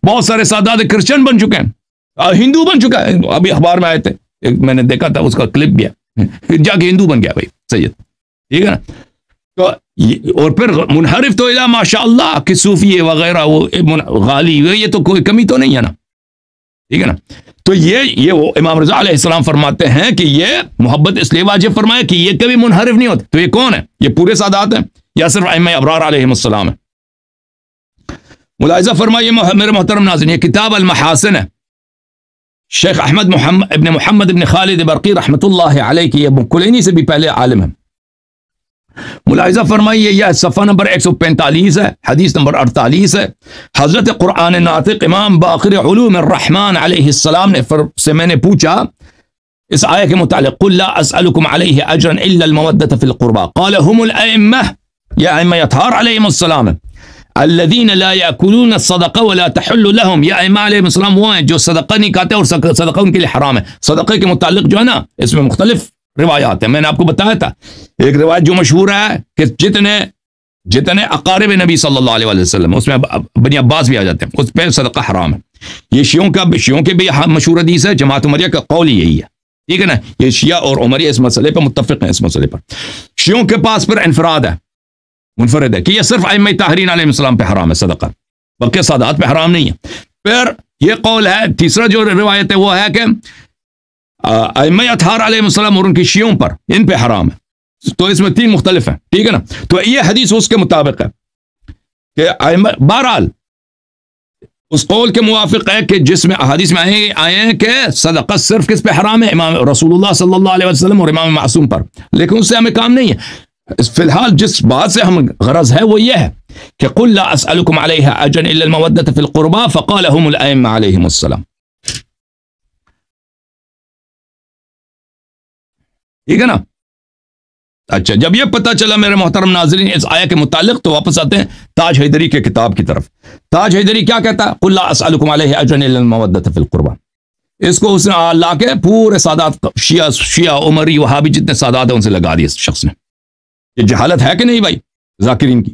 بہت سارے سادات کرسچن بن چکے ہیں، ہندو بن چکا ہے، ابھی اخبار میں آئے تھے، میں نے دیکھا تھا اس کا کلپ بھی ہے، جا کے ہندو بن گیا بھائی سید، ٹھیک ہے نا؟ تو اور پھر منحرف تو الا ماشاء اللہ کہ صوفی وغیرہ وہ غالی، یہ تو کوئی کمی تو نہیں ہے نا، ٹھیک ہے نا؟ تو یہ وہ امام رضا علیہ السلام فرماتے ہیں کہ یہ محبت اس لیے واجب فرمایا کہ یہ کبھی منحرف نہیں ہوتے۔ تو یہ کون ہے؟ یہ پورے سادات ہیں یا صرف ائمہ ابرار علیہم السلام ہے؟ ملاحظہ فرمائیے میرے محترم ناظرین، یہ کتاب المحاسن ہے، شیخ احمد ابن محمد ابن خالد برقی رحمۃ اللہ علیہ کی، یہ کلینی سے بھی پہلے عالم ہے۔ ملاحظہ فرمائیے یہ صفحہ نمبر 145 ہے، حدیث نمبر 48 ہے۔ حضرت قرآن ناطق امام باقر علوم الرحمن علیہ السلام نے سے میں نے پوچھا اس آیت کے متعلق، قل لا اسألکم علیہ اجرا الا المودۃ فی القربى قال هم الائمہ، یہ ائمہ اطہار علیہم السلام الذین لا یاکلون الصدقہ ولا تحل لهم، یہ ائمہ علیہم السلام وہ ہیں جو صدقہ نہیں کھاتے اور صدقہ ان کے لیے حرام ہے۔ صدقے کے متعلق جو ہے نا اس میں مختلف روایات ہیں، میں نے آپ کو بتایا تھا ایک روایت جو مشہور ہے کہ جتنے اقارب نبی صلی اللہ علیہ وسلم، اس میں بنی عباس بھی آ جاتے ہیں، اس پہ صدقہ حرام ہے۔ یہ شیعوں کے بھی مشہور حدیث ہے، جماعت عمریہ کا قول یہی ہے، ٹھیک ہے نا؟ یہ شیعہ اور عمریہ اس مسئلے پہ متفق ہیں، اس مسئلے پر شیعوں کے پاس پھر انفراد ہے، منفرد ہے کہ یہ صرف ائمہ طاہرین علیہ السلام پہ حرام ہے صدقہ، بلکہ سادات پہ حرام نہیں ہے۔ پھر یہ قول ہے، تیسرا جو روایت ہے وہ ہے کہ ائمہ اطہار علیہ السلام اور ان کی شیعوں پر ان پہ حرام ہے، تو اس میں تین مختلف ہیں، ٹھیک ہے نا؟ تو یہ حدیث اس کے مطابق ہے کہ بہرحال اس قول کے موافق ہے کہ جس میں احادیث میں آئے ہیں کہ صدقہ صرف کس پہ حرام ہے؟ امام رسول اللہ صلی اللہ علیہ وسلم اور امام معصوم پر، لیکن اس سے ہمیں کام نہیں ہے۔ فی الحال جس بات سے ہم غرض ہے وہ یہ ہے کہ قل لا اسألکم علیہ اجرا الا المودۃ فی القربى فقال هم الائمہ علیہم السلام، ٹھیک ہے نا؟ اچھا، جب یہ پتہ چلا میرے محترم ناظرین اس آیت کے متعلق، تو واپس آتے ہیں تاج حیدری کے کتاب کی طرف۔ تاج حیدری کیا کہتا ہے؟ قل لا اسألکم علیہ اجرا الا المودۃ فی القربى، اس کو اس نے لا کے پورے سادات شیعہ عمری وہابی جتنے سادات ہیں ان سے لگا دی اس شخص نے۔ یہ جہالت ہے کہ نہیں بھائی ذاکرین کی،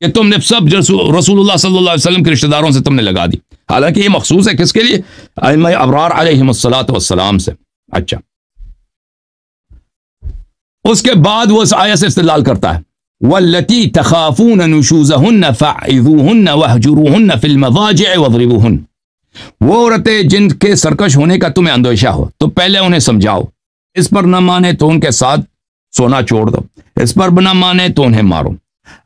کہ تم نے سب رسول اللہ صلی اللہ علیہ وسلم کے رشتہ داروں سے تم نے لگا دی، حالانکہ یہ مخصوص ہے کس کے لیے؟ ائمہ ابرار علیہم الصلاۃ والسلام سے۔ اچھا، اس کے بعد وہ اس آیت سے استدلال کرتا ہے، واللتی تخافون نشوزہن فعظوہن واہجروہن فی المضاجع واضربوہن، وہ عورتیں جن کے سرکش ہونے کا تمہیں اندیشہ ہو تو پہلے انہیں سمجھاؤ، اس پر نہ مانے تو ان کے ساتھ سونا چھوڑ دو، اس پر نہ مانے تو انہیں مارو۔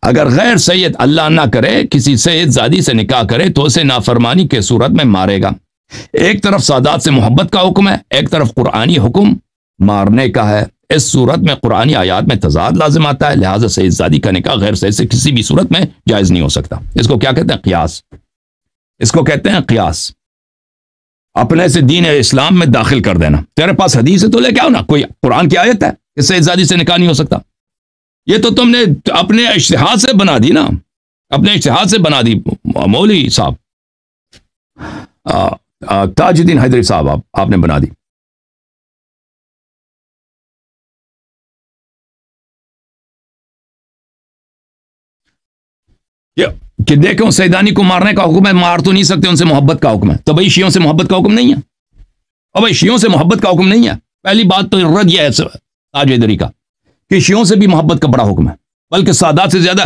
اگر غیر سید اللہ نہ کرے کسی سید زادی سے نکاح کرے تو اسے نافرمانی کے صورت میں مارے گا۔ ایک طرف سادات سے محبت کا حکم ہے، ایک طرف قرآنی حکم مارنے کا ہے۔ اس صورت میں قرآنی آیات میں تضاد لازم آتا ہے، لہٰذا سید زادی کا نکاح غیر سید سے کسی بھی صورت میں جائز نہیں ہو سکتا۔ اس کو کیا کہتے ہیں؟ قیاس، اس کو کہتے ہیں قیاس، اپنے سے دین اسلام میں داخل کر دینا۔ تیرے پاس حدیث ہے تو لے کے آؤ نا، کوئی قرآن کی آیت ہے کہ سید زادی سے نکاح نہیں ہو سکتا؟ یہ تو تم نے اپنے اجتہاد سے بنا دی نا، اپنے اجتہاد سے بنا دی۔ مولوی صاحب تاج الدین حیدری صاحب آپ نے بنا دی۔ کہ دیکھو سیدانی کو مارنے کا حکم ہے، مار تو نہیں سکتے، ان سے محبت کا حکم ہے، تو بھائی شیعوں سے محبت کا حکم نہیں ہے؟ اور بھائی شیعوں سے محبت کا حکم نہیں ہے؟ پہلی بات تو رد یہ ہے تاج حیدری کا کہ شیعوں سے بھی محبت کا بڑا حکم ہے، بلکہ سادات سے زیادہ۔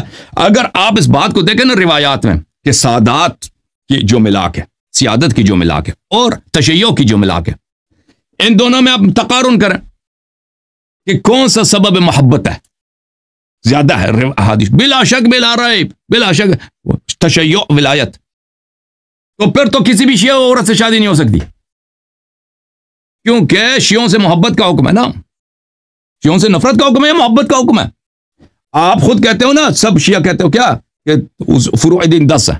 اگر آپ اس بات کو دیکھیں نا روایات میں کہ سادات کی جو ملاک ہے، سیادت کی جو ملاک ہے اور تشیع کی جو ملاک ہے، ان دونوں میں آپ تقارن کریں کہ کون سا سبب محبت ہے زیادہ ہے احادیث؟ بلا شک بلا ریب، بلا شک تشیع ولایت۔ تو پھر تو کسی بھی شیعہ عورت سے شادی نہیں ہو سکتی، کیونکہ شیعوں سے محبت کا حکم ہے نا، شیعوں سے نفرت کا حکم ہے یا محبت کا حکم ہے؟ آپ خود کہتے ہو نا، سب شیعہ کہتے ہو کیا کہ فروع دین 10 ہے،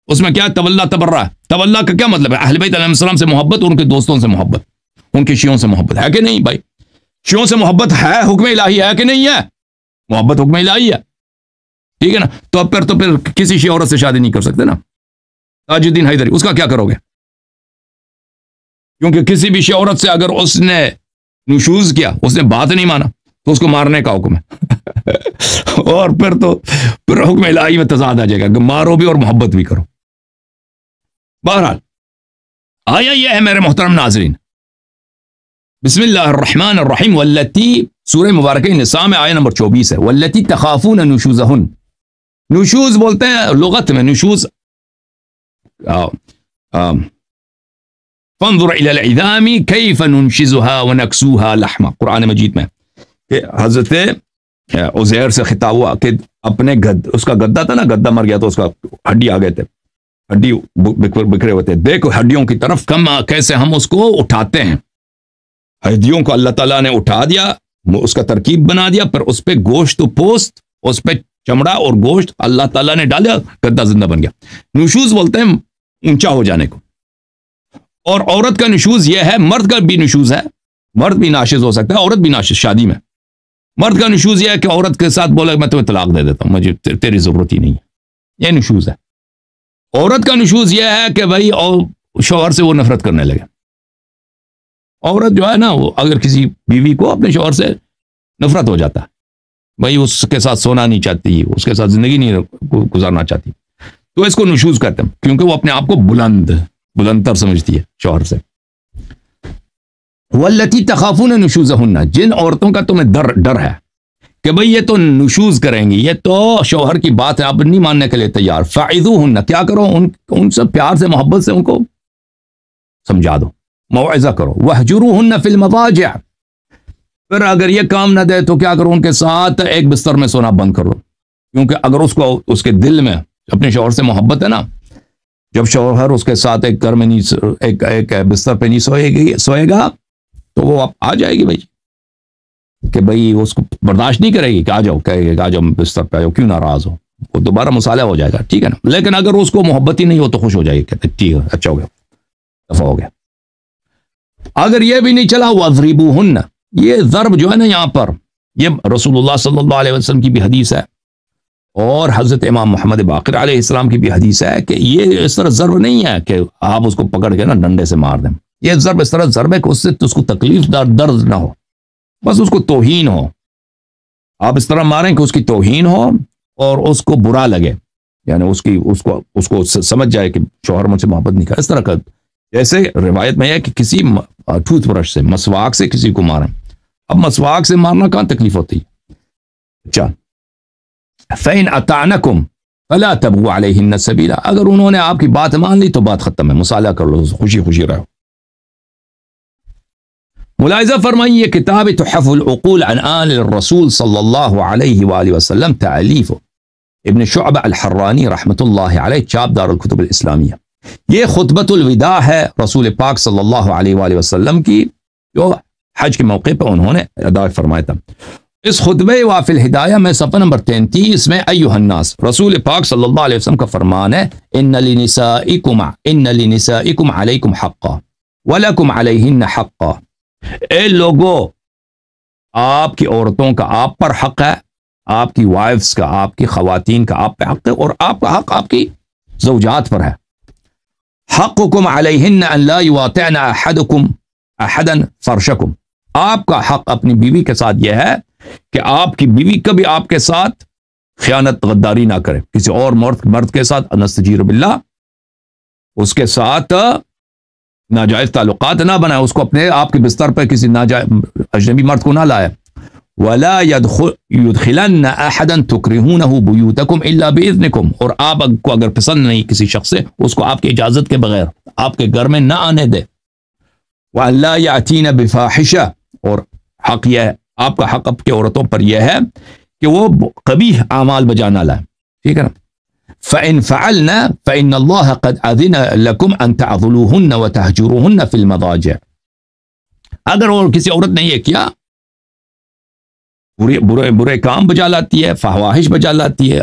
اس میں کیا تولا تبرہ ہے؟ تولا کا کیا مطلب ہے؟ اہل بیت علیہ السلام سے محبت اور ان کے دوستوں سے محبت، ان کے شیعوں سے محبت ہے کہ نہیں بھائی؟ شیعوں سے محبت ہے حکم الہی ہے کہ نہیں ہے؟ محبت حکم الہی ہے، ٹھیک ہے نا؟ تو پھر کسی شیعہ عورت سے شادی نہیں کر سکتے نا۔ تاج الدین حیدری اس کا کیا کرو گے؟ کیونکہ کسی بھی شیعہ عورت سے اگر اس نے نشوز کیا، اس نے بات نہیں مانا، تو اس کو مارنے کا حکم ہے اور پھر حکم الہی میں تضاد آ جائے گا کہ مارو بھی اور محبت بھی کرو۔ بہرحال آیا یہ ہے میرے محترم ناظرین، بسم اللہ الرحمن الرحیم، واللتی سورہ مبارکہ نساء میں آیہ نمبر 24 ہے، واللتی تخافون نشوزہن، نشوز بولتے ہیں لغت میں، نشوز فانظر الى العظام کیف ننشزها ونکسوها لحما، قرآن مجید میں کہ حضرت عزیر سے خطاب ہوا کہ اپنے اس کا گدا تھا نا، گدا مر گیا تو اس کا ہڈی آ گئے تھے، ہڈی بکھرے ہوئے تھے، دیکھو ہڈیوں کی طرف کیسے ہم اس کو اٹھاتے ہیں، ہڈیوں کو اللہ تعالیٰ نے اٹھا دیا، اس کا ترکیب بنا دیا، پھر اس پہ گوشت و پوست، اس پہ چمڑا اور گوشت اللہ تعالیٰ نے ڈالا، گدا زندہ بن گیا۔ نشوز بولتے ہیں اونچا ہو جانے کو، اور عورت کا نشوز یہ ہے، مرد کا بھی نشوز ہے، مرد بھی ناشز ہو سکتا ہے، عورت بھی ناشز شادی میں، مرد کا نشوز یہ ہے کہ عورت کے ساتھ بولے میں تمہیں طلاق دے دیتا ہوں، مجھے تیری ضرورت ہی نہیں ہے، یہ نشوز ہے۔ عورت کا نشوز یہ ہے کہ بھائی شوہر سے وہ نفرت کرنے لگے، عورت جو ہے نا وہ اگر کسی بیوی کو اپنے شوہر سے نفرت ہو جاتا ہے، بھائی اس کے ساتھ سونا نہیں چاہتی، اس کے ساتھ زندگی نہیں گزارنا چاہتی، تو اس کو نشوز کہتے ہیں، کیونکہ وہ اپنے آپ کو بلندتر سمجھتی ہے شوہر سے۔ واللتی تخافون نشوزہن، جن عورتوں کا تمہیں ڈر ہے کہ بھئی یہ تو نشوز کریں گی، یہ تو شوہر کی بات ہے، آپ نہیں ماننے کے لیے تیار، فعظوہن، کیا کرو ان سے پیار سے محبت سے ان کو سمجھا دو، موعظہ کرو، وہجروہن فی المضاجع، پھر اگر یہ کام نہ دے تو کیا کرو، ان کے ساتھ ایک بستر میں سونا بند کرو، کیونکہ اگر اس کو اس کے دل میں اپنے شوہر سے محبت ہے نا، جب شوہر اس کے ساتھ ایک گھر میں نہیں ایک بستر پہ نہیں سوئے گا تو وہ آ جائے گی بھائی کہ بھائی اس کو برداشت نہیں کرے گی کہ آ جاؤ، کہے گی کہ آ جاؤ بستر پہ آ جاؤ، کیوں ناراض ہو، وہ دوبارہ مصالحہ ہو جائے گا، ٹھیک ہے نا۔ لیکن اگر اس کو محبت ہی نہیں ہو تو خوش ہو جائے گی، کہتے ٹھیک ہے، اچھا ہو گیا، دفع ہو گیا۔ اگر یہ بھی نہیں چلا، وَاضْرِبُوهُنَّ، یہ ضرب جو ہے نا یہاں پر، یہ رسول اللہ صلی اللہ علیہ وسلم کی بھی حدیث ہے، اور حضرت امام محمد باقر علیہ السلام کی بھی حدیث ہے کہ یہ اس طرح ضرب نہیں ہے کہ آپ اس کو پکڑ کے نا ڈنڈے سے مار دیں، یہ ضرب اس طرح ضرب ہے کہ اس سے اس کو تکلیف درد نہ ہو، بس اس کو توہین ہو، آپ اس طرح ماریں کہ اس کی توہین ہو اور اس کو برا لگے، یعنی اس کو سمجھ جائے کہ شوہر مجھ سے محبت نہیں کرا، اس طرح کا، جیسے روایت میں ہے کہ کسی ٹوتھ برش سے، مسواک سے کسی کو ماریں، اب مسواک سے مارنا کہاں تکلیف ہوتی ہے، اچھا، فَإِنْ أَطَعْنَكُمْ فَلَا تَبْغُوا عَلَيْهِنَّ سَبِيلًا، اگر انہوں نے آپ کی بات مان لی تو بات ختم ہے، مصالحہ کر لو، خوشی خوشی رہو۔ ملاحظہ فرمائیے، یہ کتاب تحف العقول عن آل الرسول صلی اللہ علیہ وآلہ وسلم، تالیف ابن شعبہ الحرانی رحمۃ اللہ علیہ، چاپ دار الکتب الاسلامیہ، یہ خطبۃ الوداع ہے رسول پاک صلی اللہ علیہ وآلہ وسلم کی، جو حج کے موقع پر انہوں نے ادا فرمایا تھا۔ اس خطبہ وافی الہدایہ میں صفحہ نمبر 33 میں ایھا الناس، رسول پاک صلی اللہ علیہ وسلم کا فرمان ہے، ان لنسائکم علیکم حقا ولکم علیہن حقا، اے لوگو، آپ کی عورتوں کا آپ پر حق ہے، آپ کی وائفز کا، آپ کی خواتین کا آپ پہ حق ہے، اور آپ کا حق آپ کی زوجات پر ہے۔ حقکم علیہن ان لا یواطعن احدا فرشکم، آپ کا حق اپنی بیوی کے ساتھ یہ ہے کہ آپ کی بیوی کبھی آپ کے ساتھ خیانت غداری نہ کرے، کسی اور مرد کے ساتھ، نستجیر باللہ، اس کے ساتھ ناجائز تعلقات نہ بنائے، اس کو اپنے آپ کے بستر پر کسی ناجائز اجنبی مرد کو نہ لائے۔ وَلَا يُدْخِلَنَّ أَحَدًا تُكْرِهُونَهُ بُيُوتَكُمْ إِلَّا بِإِذْنِكُمْ، اور آپ کو اگر پسند نہیں کسی شخص سے، اس کو آپ کی اجازت کے بغیر آپ کے گھر میں نہ آنے دے۔ وَأَلَّا يَأْتِينَ بِفَاحِشَةٍ، اور حق یہ ہے، آپ کا حق آپ کی عورتوں پر یہ ہے کہ وہ قبیح اعمال بجا نہ لائیں، ٹھیک ہے نا۔ فَإِن فَعَلْنَا فَإِنَّ اللَّهَ قَدْ أَذِنَ لَكُمْ أَن تَعْضُلُوهُنَّ وَتَهْجُرُوهُنَّ فِي الْمَضَاجِعِ، اگر اور کسی عورت نے یہ کیا، برے کام بجا لاتی ہے، فحواہش بجا لاتی ہے،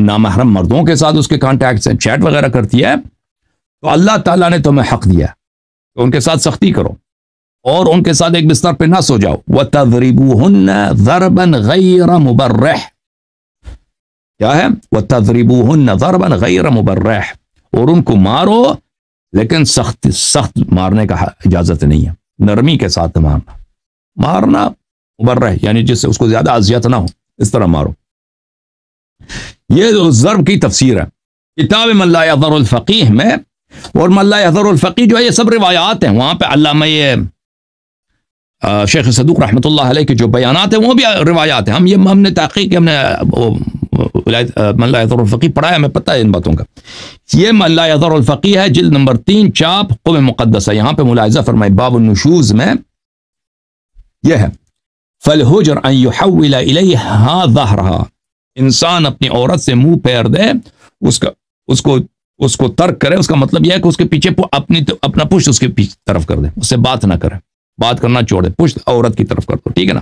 نامحرم مردوں کے ساتھ اس کے کانٹیکٹ سے چیٹ وغیرہ کرتی ہے، تو اللہ تعالیٰ نے تمہیں حق دیا کہ ان کے ساتھ سختی کرو اور ان کے ساتھ ایک بستر پہ نہ سو جاؤ۔ وَتَضْرِبُوهُنَّ ضَرْبًا غَيْرَ مُبَرِّحٍ، کیا ہے؟ وَتَضْرِبُوهُنَّ ضَرْبًا غَيْرَ مُبَرِّحٍ، اور ان کو مارو لیکن سخت مارنے کا اجازت نہیں ہے، نرمی کے ساتھ مارنا مبرح، یعنی جس سے اس کو زیادہ اذیت نہ ہو، اس طرح مارو۔ یہ ضرب کی تفسیر ہے، کتاب من لا یضر الفقیہ میں اور من لا یحذر الفقی جو ہے یہ سب روایات ہیں، وہاں پہ علامہ شیخ صدوق رحمۃ اللہ علیہ کے جو بیانات ہیں وہ بھی روایات ہیں. ہم نے تحقیق ہم نے من لا یحذر الفقی پڑھا ہے، ہمیں پتہ ہے ان باتوں کا. یہ من لا یحذر الفقی ہے، جلد نمبر 3 چاپ قوم مقدسہ. یہاں پہ ملاحظہ فرمائے باب النشوز میں یہ ہے فالحجر ان يحول الیہا ظہرہا، انسان اپنی عورت سے منہ پھیر دے، اس کو ترک کرے. اس کا مطلب یہ ہے کہ اس کے پیچھے اپنا پشت اس کے پیچھے طرف کر دے، اس سے بات نہ کرے، بات کرنا چھوڑ دے، پشت عورت کی طرف کر دو، ٹھیک ہے نا.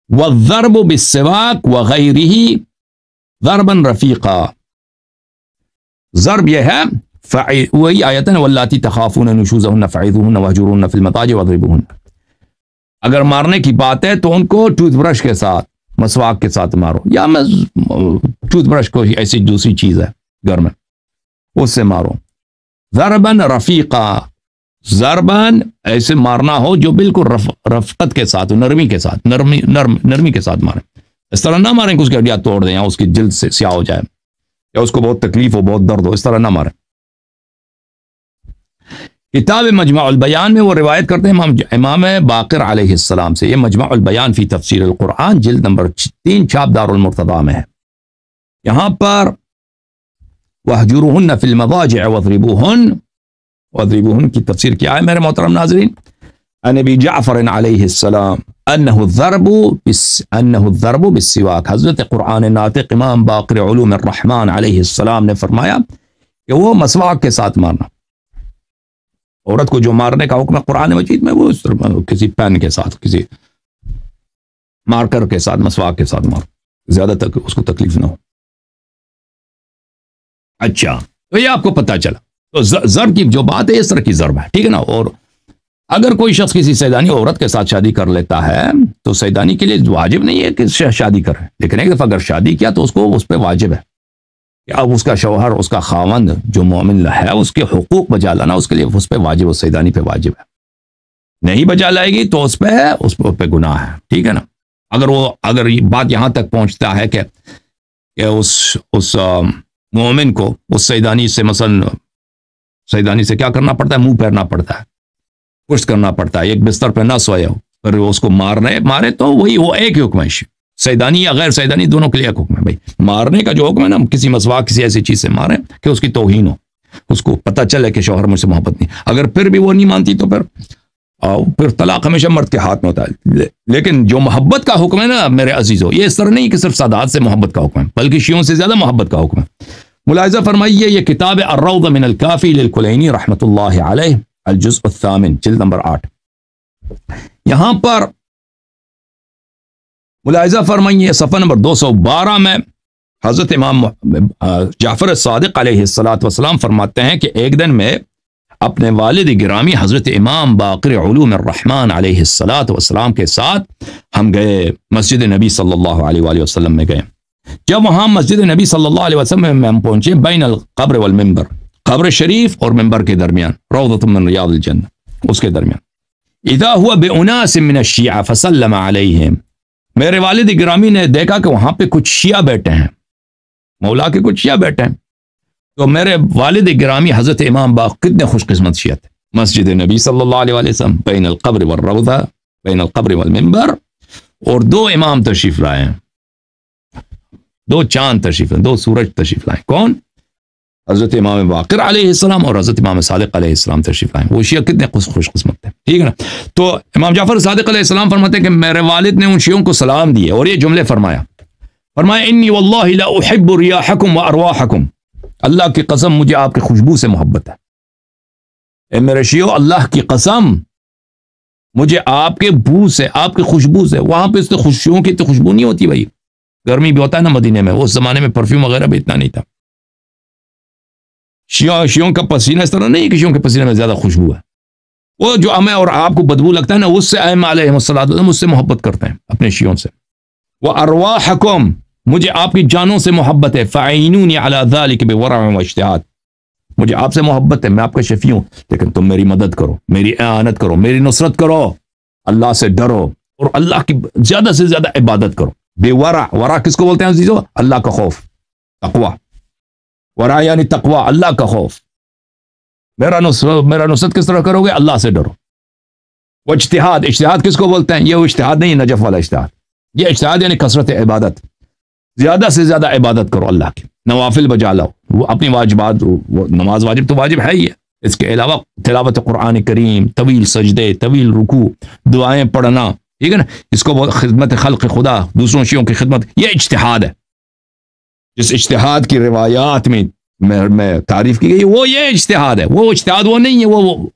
والضرب بالسواک وغیرہ ضربا رفیقا، ضرب یہ ہے وہی آیت ہے واللاتی تخافون نشوزہن فعظوہن واہجروہن فی المضاجع واضربوہن. اگر مارنے کی بات ہے تو ان کو ٹوتھ برش کے ساتھ، مسواک کے ساتھ مارو، یا ٹوتھ برش کوئی ایسی دوسری چیز ہے گھر میں اس سے مارو. ضرباً رفیقا، ضرباً ایسے مارنا ہو جو بالکل رفقت کے ساتھ، نرمی کے ساتھ، نرمی کے ساتھ ماریں. اس طرح نہ ماریں کہ اس کی ہڈیاں توڑ دیں یا اس کی جلد سے سیاہ ہو جائے یا اس کو بہت تکلیف ہو، بہت درد ہو، اس طرح نہ ماریں. کتاب مجمع البیان میں وہ روایت کرتے ہیں امام باقر علیہ السلام سے. یہ مجمع البیان فی تفسیر القرآن جلد نمبر 3 چھاپ دار المرتضیٰ میں ہے. یہاں پر وَاهْجُرُوهُنَّ فِي الْمَضَاجِعِ وَاضْرِبُوهُنَّ کی تفسیر کیا ہے میرے محترم ناظرین؟ عن ابی جعفر علیہ السلام انہ الضرب بالسواک. حضرت قرآن ناطق امام باقر علوم الرحمن علیہ السلام نے فرمایا کہ وہ مسواک کے ساتھ مارنا. عورت کو جو مارنے کا حکم ہے قرآن مجید میں، وہ کسی پین کے ساتھ، کسی مارکر کے ساتھ، مسواک کے ساتھ مارو، زیادہ تک اس کو تکلیف نہ ہو. اچھا، تو یہ آپ کو پتہ چلا. تو ضرب کی جو بات ہے اس طرح کی ضرب ہے، ٹھیک ہے نا. اور اگر کوئی شخص کسی سیدانی عورت کے ساتھ شادی کر لیتا ہے تو سیدانی کے لیے واجب نہیں ہے کہ شادی کرے، لیکن ایک دفعہ اگر شادی کیا تو اس پہ واجب ہے کہ اب اس کا شوہر، اس کا خاوند جو مومن ہے، اس کے حقوق بجا لانا اس کے لیے اس پہ واجب، اس سیدانی پہ واجب ہے. نہیں بجا لائے گی تو اس پہ گناہ ہے، ٹھیک ہے نا. اگر یہ بات یہاں تک پہنچتا ہے کہ اس مومن کو اس سیدانی سے، مثلا سیدانی سے کیا کرنا پڑتا ہے؟ منہ پھیرنا پڑتا ہے، پشت کرنا پڑتا ہے، ایک بستر پہ نہ سویا ہو، پھر اس کو مارے تو وہی وہ ایک ہی حکم ہے. سیدانی یا غیر سیدانی دونوں کے لیے ایک حکم ہے. بھائی مارنے کا جو حکم ہے نا، کسی مسواک کسی ایسی چیز سے ماریں کہ اس کی توہین ہو، اس کو پتہ چلے کہ شوہر مجھ سے محبت نہیں. اگر پھر بھی وہ نہیں مانتی تو پھر طلاق ہمیشہ مرد کے ہاتھ میں ہوتا ہے. لیکن جو محبت کا حکم ہے نا میرے عزیزو، یہ اس طرح نہیں کہ صرف سادات سے محبت کا حکم ہے، بلکہ شیعوں سے زیادہ محبت کا حکم ہے. ملاحظہ فرمائیے، یہ کتاب الروض من الکافی للکلینی رحمۃ اللہ علیہ، الجزء الثامن، جلد نمبر 8. یہاں پر ملاحظہ فرمائیے صفحہ نمبر 212 میں حضرت امام جعفر الصادق علیہ السلام فرماتے ہیں کہ ایک دن میں اپنے والد گرامی حضرت امام باقر علوم الرحمن علیہ السلام کے ساتھ ہم گئے، مسجد نبی صلی اللہ علیہ وآلہ وسلم میں گئے. جب وہاں مسجد نبی صلی اللہ علیہ وسلم میں ہم پہنچے، بین القبر والمنبر، قبر شریف اور منبر کے درمیان، روضۃ من ریاض الجنہ، اس کے درمیان. اذا هو باناس من الشیعہ فسلم علیہم، میرے والد گرامی نے دیکھا کہ وہاں پہ کچھ شیعہ بیٹھے ہیں، مولا کے کچھ شیعہ بیٹھے ہیں. تو میرے والد گرامی حضرت امام باقر کتنے خوش قسمت شیعہ تھے. مسجد نبی صلی اللہ علیہ وآلہ وسلم، بین القبر والروضہ، بین القبر والمنبر، اور 2 امام تشریف لائے ہیں، 2 چاند تشریف لائے، 2 سورج تشریف لائے. کون؟ حضرت امام باقر علیہ السلام اور حضرت امام صادق علیہ السلام تشریف لائے. وہ شیعہ کتنے خوش قسمت تھے، ٹھیک ہے نا. تو امام جعفر صادق علیہ السلام فرماتے ہیں کہ میرے والد نے ان شیعوں کو سلام دیے اور یہ جملے فرمایا انی واللہ لا احب ریاحکم و ارواحکم، اللہ کی قسم مجھے آپ کی خوشبو سے محبت ہے. اے میرے شیعوں، اللہ کی قسم مجھے آپ کے بو سے، آپ کی خوشبو سے. وہاں پہ اس تو خوشبوؤں کی تو خوشبو نہیں ہوتی بھائی، گرمی بھی ہوتا ہے نا مدینے میں، اس زمانے میں پرفیوم وغیرہ بھی اتنا نہیں تھا. شیعوں کا پسینہ اس طرح نہیں کہ شیعوں کے پسینے میں زیادہ خوشبو ہے. وہ جو ہمیں اور آپ کو بدبو لگتا ہے نا، اس سے ائمہ علیہ السلام اس سے محبت کرتے ہیں اپنے شیعوں سے. وَأَرْوَاحَكُمْ، مجھے آپ کی جانوں سے محبت ہے. فَعِينُونِ عَلَى ذَلِكَ بِوَرَعٍ وَاجْتِهَادٍ، مجھے آپ سے محبت ہے، میں آپ کا شفیع ہوں، لیکن تم میری مدد کرو، میری اعانت کرو، میری نصرت کرو، اللہ سے ڈرو اور اللہ کی زیادہ سے زیادہ عبادت کرو. بے ورع، ورع کس کو بولتے ہیں عزیزو؟ اللہ کا خوف، تقوی. ورع یعنی تقوی، اللہ کا خوف. میرا نصرت کس طرح کرو گے؟ اللہ سے ڈرو. وہ اجتہاد کس کو بولتے ہیں؟ یہ وہ اجتہاد نہیں، نجف والا اجتہاد. یہ اجتہاد یعنی کثرت عبادت، زیادہ سے زیادہ عبادت کرو اللہ کی، نوافل بجا لاؤ، وہ اپنی واجبات، وہ نماز واجب تو واجب ہے ہی ہے، اس کے علاوہ تلاوت قرآن کریم، طویل سجدے، طویل رکوع، دعائیں پڑھنا، ٹھیک ہے نا، اس کو خدمت خلق خدا، دوسروں شیوں کی خدمت، یہ اجتہاد ہے. جس اجتہاد کی روایات میں تعریف کی گئی وہ یہ اجتہاد ہے. وہ اجتہاد وہ نہیں ہے، وہ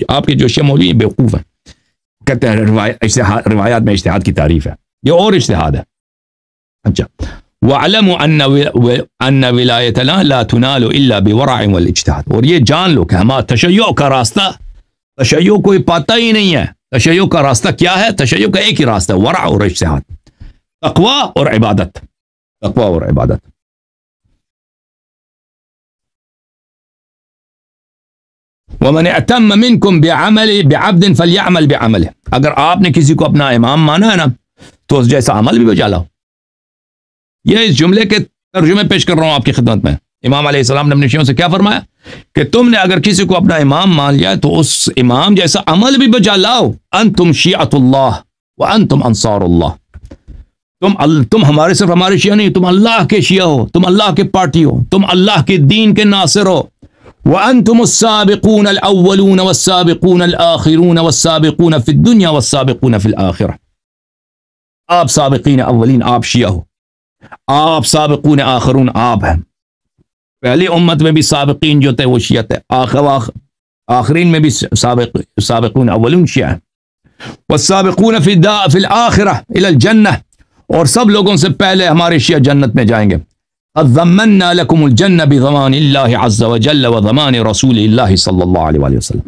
آپ کے جو شیعہ مولوی ہیں بیوقوف ہیں، کہتے ہیں روایات میں اجتہاد کی تعریف ہے، یہ اور اجتہاد ہے. اچھا، وَعْلَمُوا أَنَّ وِلَایَتَنَا لَا تُنَالُ إِلَّا بِوَرَعٍ وَالْاِجْتِهَادِ. اور یہ جان لو کہ ہمارا تشیع کا راستہ، تشیع کوئی پاتا ہی نہیں ہے. تشیع کا راستہ کیا ہے؟ تشیع کا ایک ہی راستہ ہے، ورع اور اجتہاد، تقوی اور عبادت، تقوی اور عبادت. وَمَنِ اعْتَمَّ مِنْكُمْ بِعَبْدٍ فَلْيَعْمَلْ بِعَمَلِهِ. اگر آپ نے کسی کو اپنا امام مانا ہے نا تو اس جیسا عمل بھی بجا لاؤ. یہ اس جملے کے ترجمے پیش کر رہا ہوں آپ کی خدمت میں. امام علیہ السلام نے اپنے شیعوں سے کیا فرمایا کہ تم نے اگر کسی کو اپنا امام مان لیا تو اس امام جیسا عمل بھی بجا لاؤ. انتم شیعۃ اللہ وانتم انصار اللہ. تم ہمارے صرف ہمارے شیعہ نہیں، تم اللہ کے شیعہ ہو، تم اللہ کے پارٹی ہو، تم اللہ کے دین کے ناصر ہو. وانتم السابقون الاولون والسابقون الاخرون والسابقون فی الدنیا والسابقون فی الاخرہ. آپ سابقین اولین، آپ شیعہ ہو. آپ سابقون آخرون، آپ ہیں. پہلی امت میں بھی سابقین جو تھے وہ شیعہ تھے، آخرین میں بھی سابقون اولون شیعہ ہیں. والسابقون فی الآخرہ الی الجنہ، اور سب لوگوں سے پہلے ہمارے شیعہ جنت میں جائیں گے. قد ضمننا لکم الجنہ بضمان اللہ عز وجل وضمان رسول اللہ صلی اللہ علیہ وآلہ وسلم.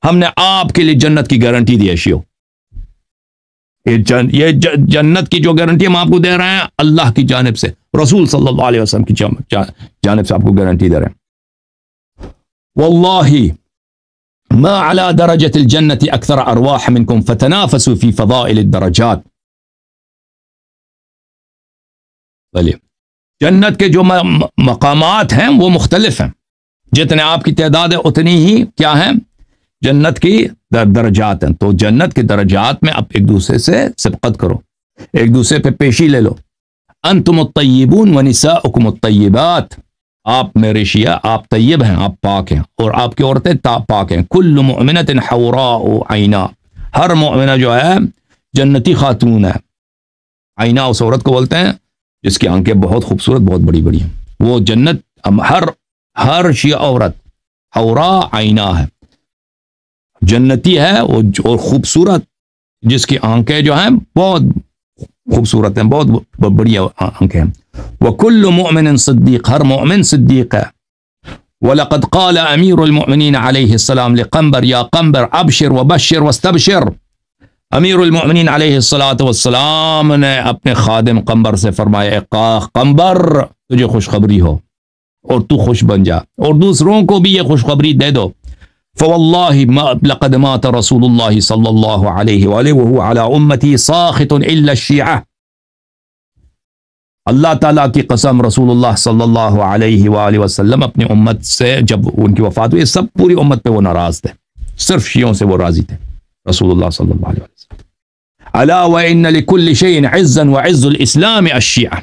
ہم نے آپ کے لیے جنت کی گارنٹی دی ہے شیعوں. یہ جنت کی جو گارنٹی ہم آپ کو دے رہے ہیں اللہ کی جانب سے، رسول صلی اللہ علیہ وسلم کی جانب سے آپ کو گارنٹی دے رہے ہیں. واللہ ما على درجة الجنة اکثر ارواح منکم فتنافسوا فی فضائل الدرجات. جنت کے جو مقامات ہیں وہ مختلف ہیں، جتنے آپ کی تعداد ہے اتنی ہی کیا ہیں جنت کی درجات ہیں. تو جنت کے درجات میں اب ایک دوسرے سے سبقت کرو، ایک دوسرے پہ پیشی لے لو. انتم الطیبون ونساؤکم الطیبات. آپ میرے شیعہ، آپ طیب ہیں، آپ پاک ہیں، اور آپ کی عورتیں پاک ہیں. کل مؤمنۃ حوراء عینا. ہر مومنہ جو ہے جنتی خاتون ہے. عینا اس عورت کو بولتے ہیں جس کی آنکھیں بہت خوبصورت، بہت بڑی بڑی ہیں. وہ جنت ہر شیعہ عورت حوراء عینا ہے، جنتی ہے وہ، اور خوبصورت، جس کی آنکھیں جو ہیں بہت خوبصورت ہیں، بہت بڑی آنکھیں ہیں. وَكُلُّ مُؤْمِنٍ صدیق. ہر مومن صدیق ہے. وَلَقَدْ قَالَ أَمِيرُ الْمُؤْمِنِينَ عَلَيْهِ السَّلَامُ لِقَنبَرَ يَا قَنبَرَ أَبْشِرْ وَبَشِّرْ وَاسْتَبْشِرْ. امیر المؤمنین علیہ الصلاۃ نے اپنے خادم قنبر سے فرمایا، قنبر تجھے خوشخبری ہو اور تو خوش بن جا، اور دوسروں کو بھی یہ خوشخبری دے دو. فواللہ لقد مات رسول اللہ صلی اللہ علیہ وآلہ وهو علی امتی ساخط الا الشیعہ. اللہ تعالیٰ کی قسم، رسول اللہ صلی اللہ علیہ وآلہ وسلم اپنی امت سے جب ان کی وفات ہوئی، سب پوری امت پہ وہ ناراض تھے، صرف شیعوں سے وہ راضی تھے. رسول اللہ صلی اللہ علیہ وسلم. الا وان لكل شيء عزا وعز الاسلام الشیعہ.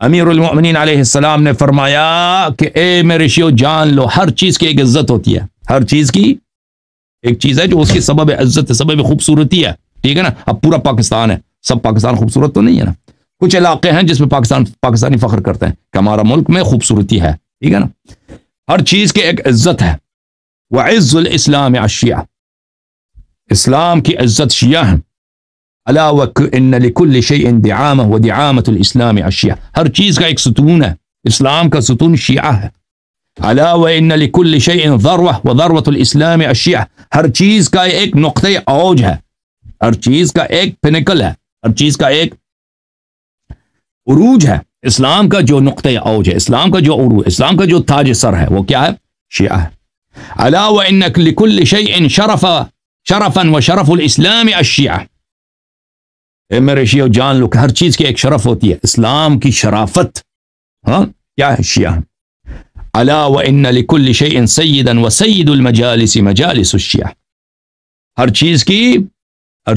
امیر المؤمنین علیہ السلام نے فرمایا کہ اے میرے شیعو، جان لو ہر چیز کی ایک عزت ہوتی ہے، ہر چیز کی ایک چیز ہے جو اس کی سبب عزت ہے، سبب خوبصورتی ہے. ٹھیک ہے نا. اب پورا پاکستان ہے، سب پاکستان خوبصورت تو نہیں ہے نا. کچھ علاقے ہیں جس میں پاکستانی فخر کرتے ہیں کہ ہمارا ملک میں خوبصورتی ہے. ٹھیک ہے نا. ہر چیز کی ایک عزت ہے. وعز الاسلام الشیعہ. اسلام کی عزت شیعہ ہیں. الا وان لكل شيء دعامه ودعامه الاسلام الشیعہ. ہر چیز کا ایک ستون ہے، اسلام کا ستون شیعہ ہے. الا وان لكل شيء ذروه وذروه الاسلام الشیعہ. ہر چیز کا ایک نقطہ اوج ہے، ہر چیز کا ایک پینیکل ہے، ہر چیز کا ایک عروج ہے. اسلام کا جو نقطہ اوج ہے، اسلام کا جو عروج، اسلام کا جو تاج سر ہے، وہ کیا ہے؟ شیعہ ہے. الا وان لكل شيء شرفا وشرف الاسلام الشیعہ. اے میرے شیعہ، جان لو کہ ہر چیز کی ایک شرف ہوتی ہے، اسلام کی شرافت ہاں کیا ہے؟ شیعہ. الا وان لكل شيء سيدا وسيد المجالس مجالس الشیعہ، ہر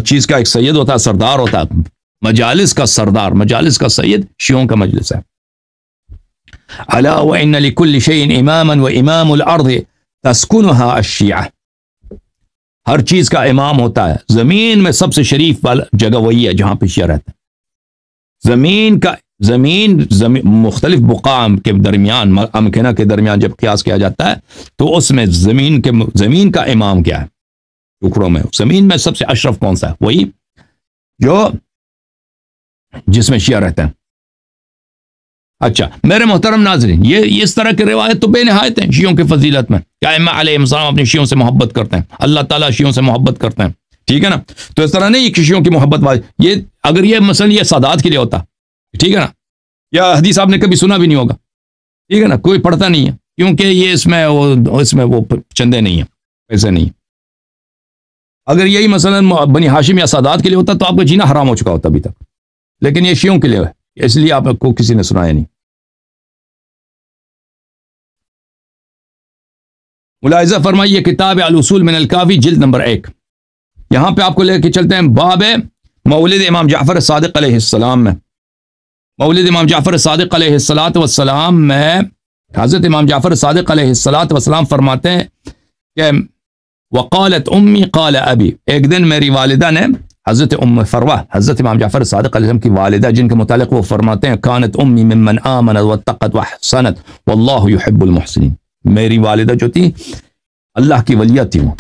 چیز کا ایک سید ہوتا ہے، سردار ہوتا ہے، مجالس کا سردار، مجالس کا سید شیعوں کا مجلس ہے۔ الا وان لكل شيء اماما وامام الارض تسكنها الشیعہ، ہر چیز کا امام ہوتا ہے، زمین میں سب سے شریف والا جگہ وہی ہے جہاں پہ شیعہ رہتا ہے۔ زمین مختلف بقاع کے درمیان، امکنہ کے درمیان جب قیاس کیا جاتا ہے تو اس میں زمین کا امام کیا ہے؟ ٹکڑوں میں زمین میں سب سے اشرف کون سا ہے؟ وہی جس میں شیعہ رہتے ہیں۔ اچھا میرے محترم ناظرین، یہ اس طرح کی روایت تو بے نہایت ہیں شیعوں کی فضیلت میں، کہ ائمہ علیہ السلام اپنے شیعوں سے محبت کرتے ہیں، اللہ تعالیٰ شیعوں سے محبت کرتے ہیں، ٹھیک ہے نا؟ تو اس طرح نہیں کہ شیعوں کی محبت یہ اگر یہ مثلا یہ سادات کے لیے ہوتا، ٹھیک ہے نا، یا حدیث آپ نے کبھی سنا بھی نہیں ہوگا، ٹھیک ہے نا، کوئی پڑھتا نہیں ہے، کیونکہ یہ اس میں وہ چندے نہیں ہیں، پیسے نہیں۔ اگر یہی مثلا بنی ہاشم یا سادات کے لیے ہوتا تو آپ کا جینا حرام ہو چکا ہوتا ابھی تک، لیکن یہ شیعوں کے لیے ہے، اس لیے آپ کو کسی نے سنایا نہیں۔ ملاحظہ فرمائیے کتاب الاصول من الکافی جلد نمبر 1، یہاں پہ آپ کو لے کے چلتے ہیں باب مولد امام جعفر صادق علیہ السلام میں۔ مولد امام جعفر صادق علیہ السلام میں حضرت امام جعفر صادق علیہ السلام فرماتے ہیں کہ وقالت امی قال ابی، ایک دن میری والدہ نے، حضرت ام فروہ حضرت امام جعفر صادق علیہ السلام کی والدہ، جن کے متعلق وہ فرماتے ہیں کانت امی ممن آمنت واتقت واحسنت واللہ يحب المحسنین، میری والدہ جو تھی اللہ کی ولیہ تھی، وہ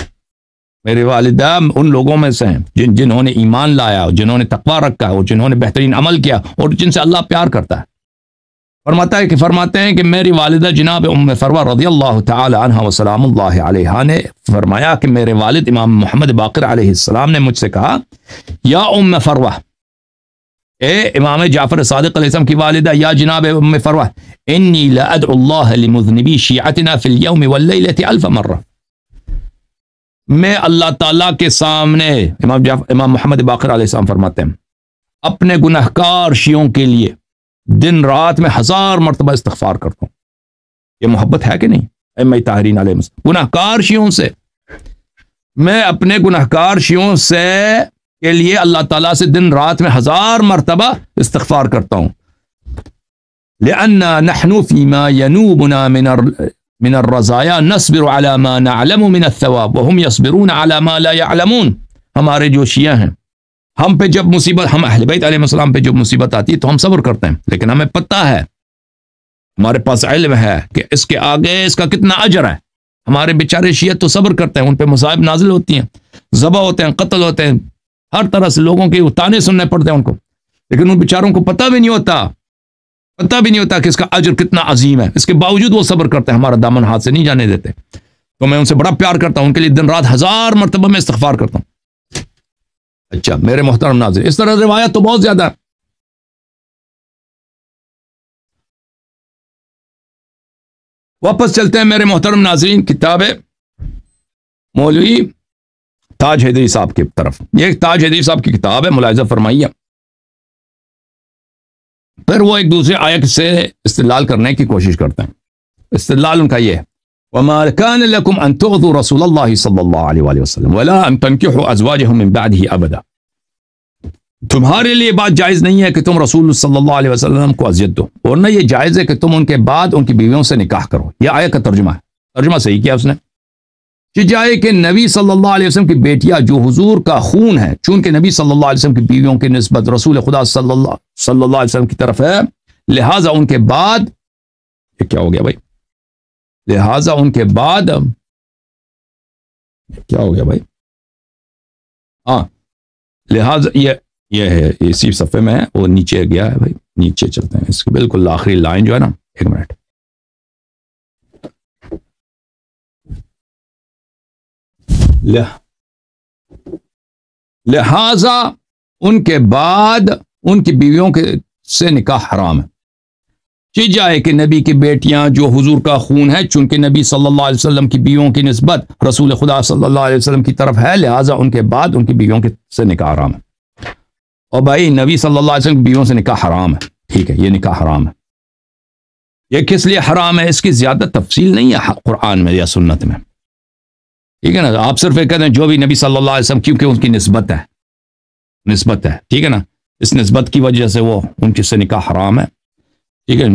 میری والدہ ان لوگوں میں سے ہیں جنہوں نے ایمان لایا، جنہوں نے تقوی رکھا اور جنہوں نے بہترین عمل کیا اور جن سے اللہ پیار کرتا ہے۔ فرماتے ہیں کہ میری والدہ جناب ام فروہ رضی اللہ تعالی عنہ وسلام اللہ علیہا نے فرمایا کہ میرے والد امام محمد باقر علیہ السلام نے مجھ سے کہا یا ام فروہ، اے امام جعفر صادق علیہ السلام کی والدہ، یا جناب ام فروہ، انی لادعو اللہ لمذنبی شیعتنا فی اليوم واللیلۃ 1000 مرہ، میں اللہ تعالیٰ کے سامنے، امام محمد باقر علیہ السلام فرماتے ہیں، اپنے گناہگار شیعوں کے لیے دن رات میں 1000 مرتبہ استغفار کرتا ہوں۔ یہ محبت ہے کہ نہیں؟ ائمہ طاہرین علیہ السلام گناہگار شیعوں سے، میں اپنے گناہگار شیعوں سے کے لیے اللہ تعالیٰ سے دن رات میں 1000 مرتبہ استغفار کرتا ہوں۔ لأننا نحن فيما ينوبنا من الرزايا نصبر على ما نعلم من الثواب وهم يصبرون على ما لا يعلمون، ہمارے جو شیعہ ہیں، ہم پہ جب مصیبت، ہم اہل بیت علیہ السلام پہ جب مصیبت آتی ہے تو ہم صبر کرتے ہیں، لیکن ہمیں پتہ ہے، ہمارے پاس علم ہے کہ اس کے آگے اس کا کتنا اجر ہے۔ ہمارے بیچارے شیعہ تو صبر کرتے ہیں، ان پہ مصائب نازل ہوتی ہیں، ذبح ہوتے ہیں، قتل ہوتے ہیں، ہر طرح سے لوگوں کے تانے سننے پڑتے ہیں ان کو، لیکن ان بیچاروں کو پتہ بھی نہیں ہوتا کہ اس کا اجر کتنا عظیم ہے، اس کے باوجود وہ صبر کرتے ہیں، ہمارا دامن ہاتھ سے نہیں جانے دیتے۔ تو میں ان سے بڑا پیار کرتا ہوں، ان کے لیے دن رات 1000 مرتبہ میں استغفار کرتا ہوں۔ اچھا میرے محترم ناظرین، اس طرح روایت تو بہت زیادہ ہے۔ واپس چلتے ہیں میرے محترم ناظرین کتاب مولوی تاج حیدری صاحب کی طرف۔ یہ ایک تاج حیدری صاحب کی کتاب ہے، ملاحظہ فرمائیے۔ پھر وہ ایک دوسرے آیت سے استدلال کرنے کی کوشش کرتے ہیں۔ استدلال ان کا یہ ہے وَمَا كَانَ لَكُمْ أَن تُؤْذُوا رَسُولَ اللَّهِ صلی اللہ علیہ وسلم وَلَا أَن تَنكِحُوا أَزْوَاجَهُ مِن بَعْدِهِ أَبَدًا، تمہارے لیے بات جائز نہیں ہے کہ تم رسول صلی اللہ علیہ وسلم کو اذیت دو، اور نہ یہ جائز ہے کہ تم ان کے بعد ان کی بیویوں سے نکاح کرو۔ یہ آیت کا ترجمہ ہے، ترجمہ صحیح کیا اس نے، کہ جائے کہ نبی صلی اللہ علیہ وسلم کی بیٹیاں جو حضور کا خون ہے، چونکہ نبی صلی اللہ علیہ وسلم کی بیویوں کی نسبت رسول خدا صلی اللہ علیہ وسلم کی طرف ہے، لہٰذا ان کے بعد، یہ کیا ہو گیا بھائی، لہٰذا ان کے بعد کیا ہو گیا بھائی، ہاں لہٰذا یہ ہے، اسی صفحے میں ہے، وہ نیچے گیا ہے بھائی، نیچے چلتے ہیں، اس کی بالکل آخری لائن جو ہے نا، ایک منٹ، لہذا ان کے بعد ان کی بیویوں کے سے نکاح حرام ہے، کہ جائے کہ نبی کی بیٹیاں جو حضور کا خون ہے، چونکہ نبی صلی اللہ علیہ وسلم کی بیویوں کی نسبت رسول خدا صلی اللہ علیہ وسلم کی طرف ہے، لہٰذا ان کے بعد ان کی بیویوں کے سے نکاح حرام ہے۔ اور بھائی نبی صلی اللہ علیہ وسلم کی بیویوں سے نکاح حرام ہے، ٹھیک ہے، یہ نکاح حرام ہے۔ یہ کس لیے حرام ہے اس کی زیادہ تفصیل نہیں ہے قرآن میں یا سنت میں، ٹھیک ہے نا. آپ صرف یہ کہتے ہیں جو بھی نبی صلی اللہ علیہ وسلم، کیونکہ ان کی نسبت ہے، ٹھیک ہے نا، اس نسبت کی وجہ سے وہ ان سے نکاح حرام ہے، ٹھیک ہے.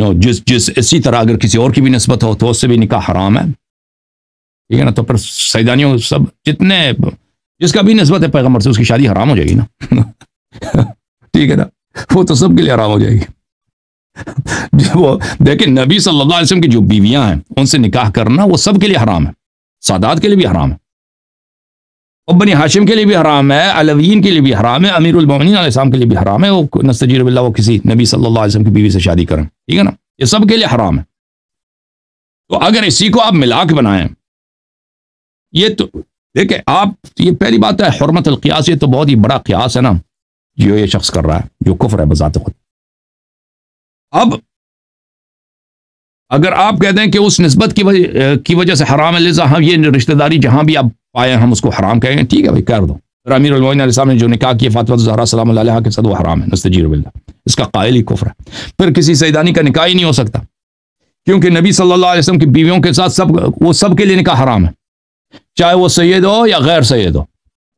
جس اسی طرح اگر کسی اور کی بھی نسبت ہو تو اس سے بھی نکاح حرام ہے، ٹھیک ہے نا. تو پھر سیدانیوں سب جتنے جس کا بھی نسبت ہے پیغمبر سے اس کی شادی حرام ہو جائے گی نا ٹھیک ہے نا، وہ تو سب کے لیے حرام ہو جائے گی. وہ دیکھیں نبی صلی اللہ علیہ وسلم کی جو بیویاں ہیں ان سے نکاح کرنا وہ سب کے لیے حرام ہے، سادات کے لیے بھی حرام ہے، اور بنی ہاشم کے لیے بھی حرام ہے، علویین کے لیے بھی حرام ہے، امیر المومنین علیہ السلام کے لیے بھی حرام ہے. وہ نستجیر باللہ وہ کسی نبی صلی اللہ علیہ وسلم کی بیوی سے شادی کریں، ٹھیک ہے نا، یہ سب کے لیے حرام ہے. تو اگر اسی کو آپ ملا کے بنائیں، یہ تو دیکھیں آپ، یہ پہلی بات ہے حرمت القیاس، یہ تو بہت ہی بڑا قیاس ہے نا جو یہ شخص کر رہا ہے، جو کفر ہے بذات خود. اب اگر آپ کہتے ہیں کہ اس نسبت کی وجہ سے حرام ہے، لذا ہم یہ رشتہ داری جہاں بھی آپ پائے ہم اس کو حرام کہیں گے، ٹھیک ہے بھائی کر دو. پھر امیر المومنین علیہ السلام نے جو نکاح کیا فاطمہ الزہرا سلام اللہ علیہا کے ساتھ وہ حرام ہے، نستجیر باللہ، اس کا قائل ہی کفر ہے. پھر کسی سیدانی کا نکاح ہی نہیں ہو سکتا، کیونکہ نبی صلی اللہ علیہ وسلم کی بیویوں کے ساتھ وہ سب کے لیے نکاح حرام ہے، چاہے وہ سید ہو یا غیر سید ہو،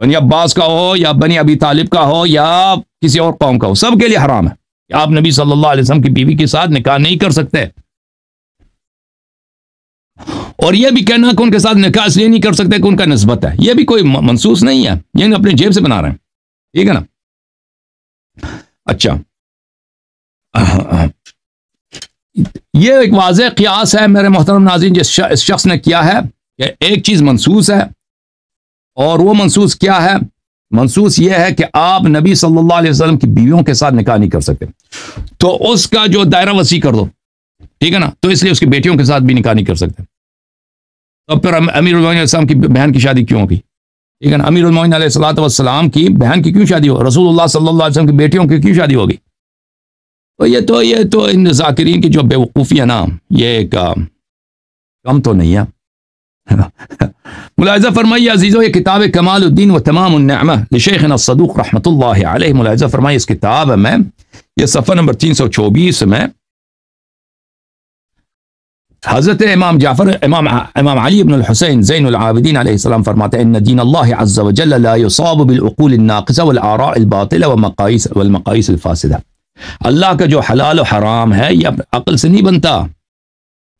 بنی عباس کا ہو یا بنی ابی طالب کا ہو یا کسی اور قوم کا ہو، سب کے لیے حرام ہے کہ آپ نبی صلی اللہ علیہ وسلم کی بیوی کے ساتھ نکاح نہیں کر سکتے. اور یہ بھی کہنا کہ ان کے ساتھ نکاح اس لیے نہیں کر سکتے کہ ان کا نسبت ہے، یہ بھی کوئی منصوص نہیں ہے، یہ اپنے جیب سے بنا رہے ہیں، ٹھیک ہے نا. اچھا یہ ایک واضح قیاس ہے میرے محترم ناظرین جس شخص نے کیا ہے کہ ایک چیز منصوص ہے، اور وہ منصوص کیا ہے؟ منصوص یہ ہے کہ آپ نبی صلی اللہ علیہ وسلم کی بیویوں کے ساتھ نکاح نہیں کر سکتے، تو اس کا جو دائرہ وسیع کر دو، ٹھیک ہے نا. تو اس لیے اس کی بیٹیوں کے ساتھ بھی نکاح نہیں کر سکتے. تو پھر امیر المومنین علیہ السلام کی بہن کی شادی کیوں ہوگی؟ ٹھیک ہے نا، امیر المومنین علیہ الصلوۃ والسلام کی بہن کی کیوں شادی ہو؟ رسول اللہ صلی اللہ علیہ وسلم کی بیٹیوں کی کیوں شادی ہوگی؟ تو یہ تو ان ذاکرین کی جو بے وقوفی ہے نا، یہ کم تو نہیں ہے. ملاحظہ فرمائیے عزیزو، یہ کتاب کمال الدین و تمام النعمہ لشیخنا الصدوق رحمۃ اللہ علیہ، ملاحظہ فرمائیے اس کتاب میں یہ صفحہ نمبر 324 میں حضرت امام جعفر امام علی بن الحسین زین العابدین علیہ السلام فرماتے ہیں ان دین اللہ عز وجل لا يصاب بالعقول الناقصہ والآراء الباطلہ والمقایس الفاسدہ. اللہ کا جو حلال و حرام ہے یہ عقل سے نہیں بنتا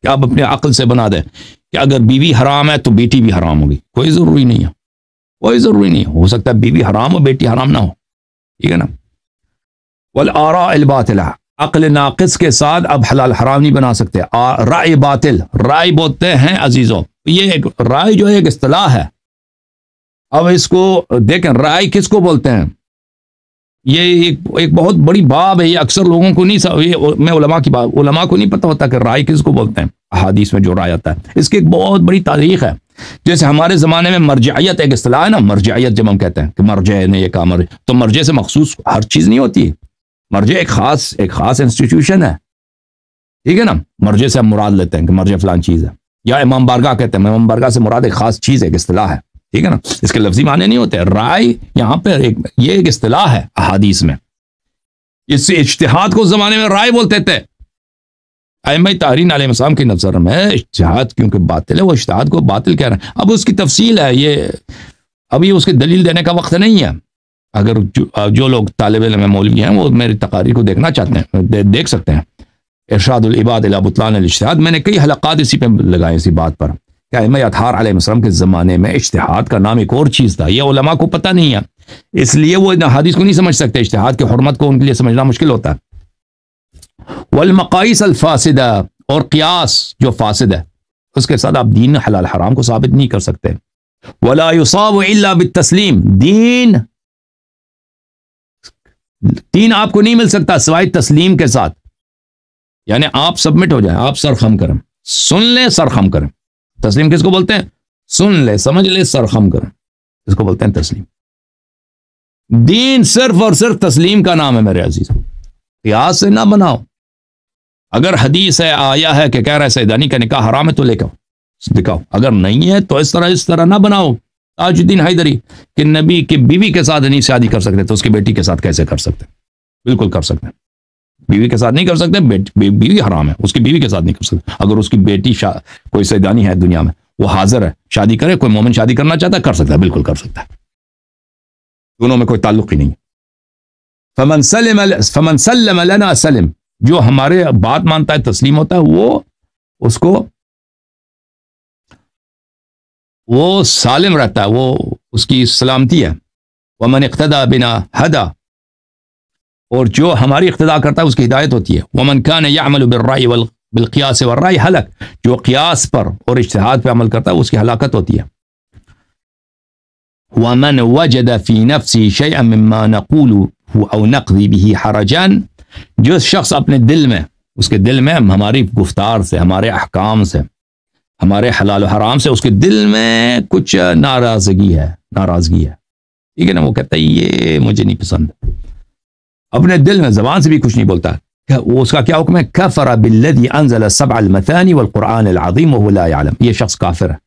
کہ آپ اپنے عقل سے بنا دیں کہ اگر بیوی حرام ہے تو بیٹی بھی حرام ہوگی. کوئی ضروری نہیں ہے، کوئی ضروری نہیں. ہو سکتا ہے بیوی حرام ہو بیٹی حرام نہ ہو، ٹھیک ہے نا. والآراء الباطلہ، عقل ناقص کے ساتھ اب حلال حرام نہیں بنا سکتے. رائے باطل، رائے بولتے ہیں عزیزوں، یہ ایک رائے جو ہے ایک اصطلاح ہے. اب اس کو دیکھیں رائے کس کو بولتے ہیں، یہ ایک بہت بڑی باب ہے، یہ اکثر لوگوں کو نہیں، میں علماء کو نہیں پتہ ہوتا کہ رائے کس کو بولتے ہیں. احادیث میں جو رائے آتا ہے اس کی ایک بہت بڑی تاریخ ہے. جیسے ہمارے زمانے میں مرجعیت ایک اصطلاح ہے نا، مرجعیت جب ہم کہتے ہیں کہ مرجع نے یہ کہا، تو مرجع سے مخصوص ہر چیز نہیں ہوتی. مرجع ایک خاص انسٹیٹیوشن ہے، ٹھیک ہے نا. مرجع سے ہم مراد لیتے ہیں کہ مرجع فلان چیز ہے، یا امام بارگاہ کہتے ہیں، امام بارگاہ سے مراد ایک خاص چیز ہے، ایک اصطلاح ہے، ٹھیک ہے نا. اس کے لفظی معنی نہیں ہوتے. رائے یہاں پہ یہ ایک اصطلاح ہے احادیث میں. اس سے اجتہاد کو اس زمانے میں رائے بولتے تھے. ائمہ طاہرین علیہ السلام کے نظر میں اجتہاد کیونکہ باطل ہے، وہ اجتہاد کو باطل کہہ رہے ہیں. اب اس کی تفصیل ہے، یہ ابھی اس کی دلیل دینے کا وقت نہیں ہے. اگر جو لوگ طالب علم مولوی ہیں وہ میری تقاریر کو دیکھنا چاہتے ہیں دیکھ سکتے ہیں. ارشاد العباد الی بطلان الاجتہاد، میں نے کئی حلقات اسی پہ لگائے اسی بات پر کہ ائمہ اطہار علیہ السلام کے زمانے میں اجتہاد کا نام ایک اور چیز تھا. یہ علماء کو پتہ نہیں ہے، اس لیے وہ حدیث کو نہیں سمجھ سکتے. اجتہاد کی حرمت کو ان کے لیے سمجھنا مشکل ہوتا ہے. والمقایس الفاسدہ، اور قیاس جو فاسد ہے اس کے ساتھ آپ دین حلال حرام کو ثابت نہیں کر سکتے. ولا يصاب الا بالتسلیم، دین آپ کو نہیں مل سکتا سوائے تسلیم کے ساتھ. یعنی آپ سبمٹ ہو جائیں، آپ سرخم کریں، سن لیں سرخم کریں. تسلیم کس کو بولتے ہیں؟ سن لے سمجھ لے سرخم کریں، اس کو بولتے ہیں تسلیم. دین صرف اور صرف تسلیم کا نام ہے میرے عزیز. قیاس سے نہ بناؤ. اگر حدیث ہے آیا ہے کہ کہہ رہا ہے سیدانی کا نکاح حرام ہے تو لے کے دکھاؤ. اگر نہیں ہے تو اس طرح نہ بناؤ. تاج الدین حیدری کہ نبی کی بیوی کے ساتھ نہیں شادی کر سکتے تو اس کی بیٹی کے ساتھ کیسے کر سکتے؟ بالکل کر سکتے. بیوی کے ساتھ نہیں کر سکتے، بیوی حرام ہے، اس کی بیوی کے ساتھ نہیں کر سکتے. اگر اس کی بیٹی کوئی سیدانی ہے دنیا میں، وہ حاضر ہے، شادی کرے، کوئی مومن شادی کرنا چاہتا ہے کر سکتا ہے، بالکل کر سکتا ہے، دونوں میں کوئی تعلق ہی نہیں. فمن سلم لنا سلم، جو ہمارے بات مانتا ہے، تسلیم ہوتا ہے، وہ سالم رہتا ہے، وہ اس کی سلامتی ہے. ومن اقتدى بنا ہدا، اور جو ہماری اقتداء کرتا ہے اس کی ہدایت ہوتی ہے. ومن كان يعمل بالرأي بالقياس والرأي هلك، جو قیاس پر اور اجتہاد پہ عمل کرتا ہے اس کی ہلاکت ہوتی ہے. ومن وجد في نفسه شيئا مما نقول او نقضي به حرجا، جو شخص اپنے دل میں، اس کے دل میں ہماری گفتار سے، ہمارے احکام سے، ہمارے حلال و حرام سے، اس کے دل میں کچھ ناراضگی ہے، ٹھیک ہے نا، وہ کہتا ہے یہ مجھے نہیں پسند، اپنے دل میں، زبان سے بھی کچھ نہیں بولتا، وہ اس کا کیا حکم ہے؟ کفر بالذی انزل سبع المثانی والقرآن العظیم وهو لا يعلم، یہ شخص کافر ہے،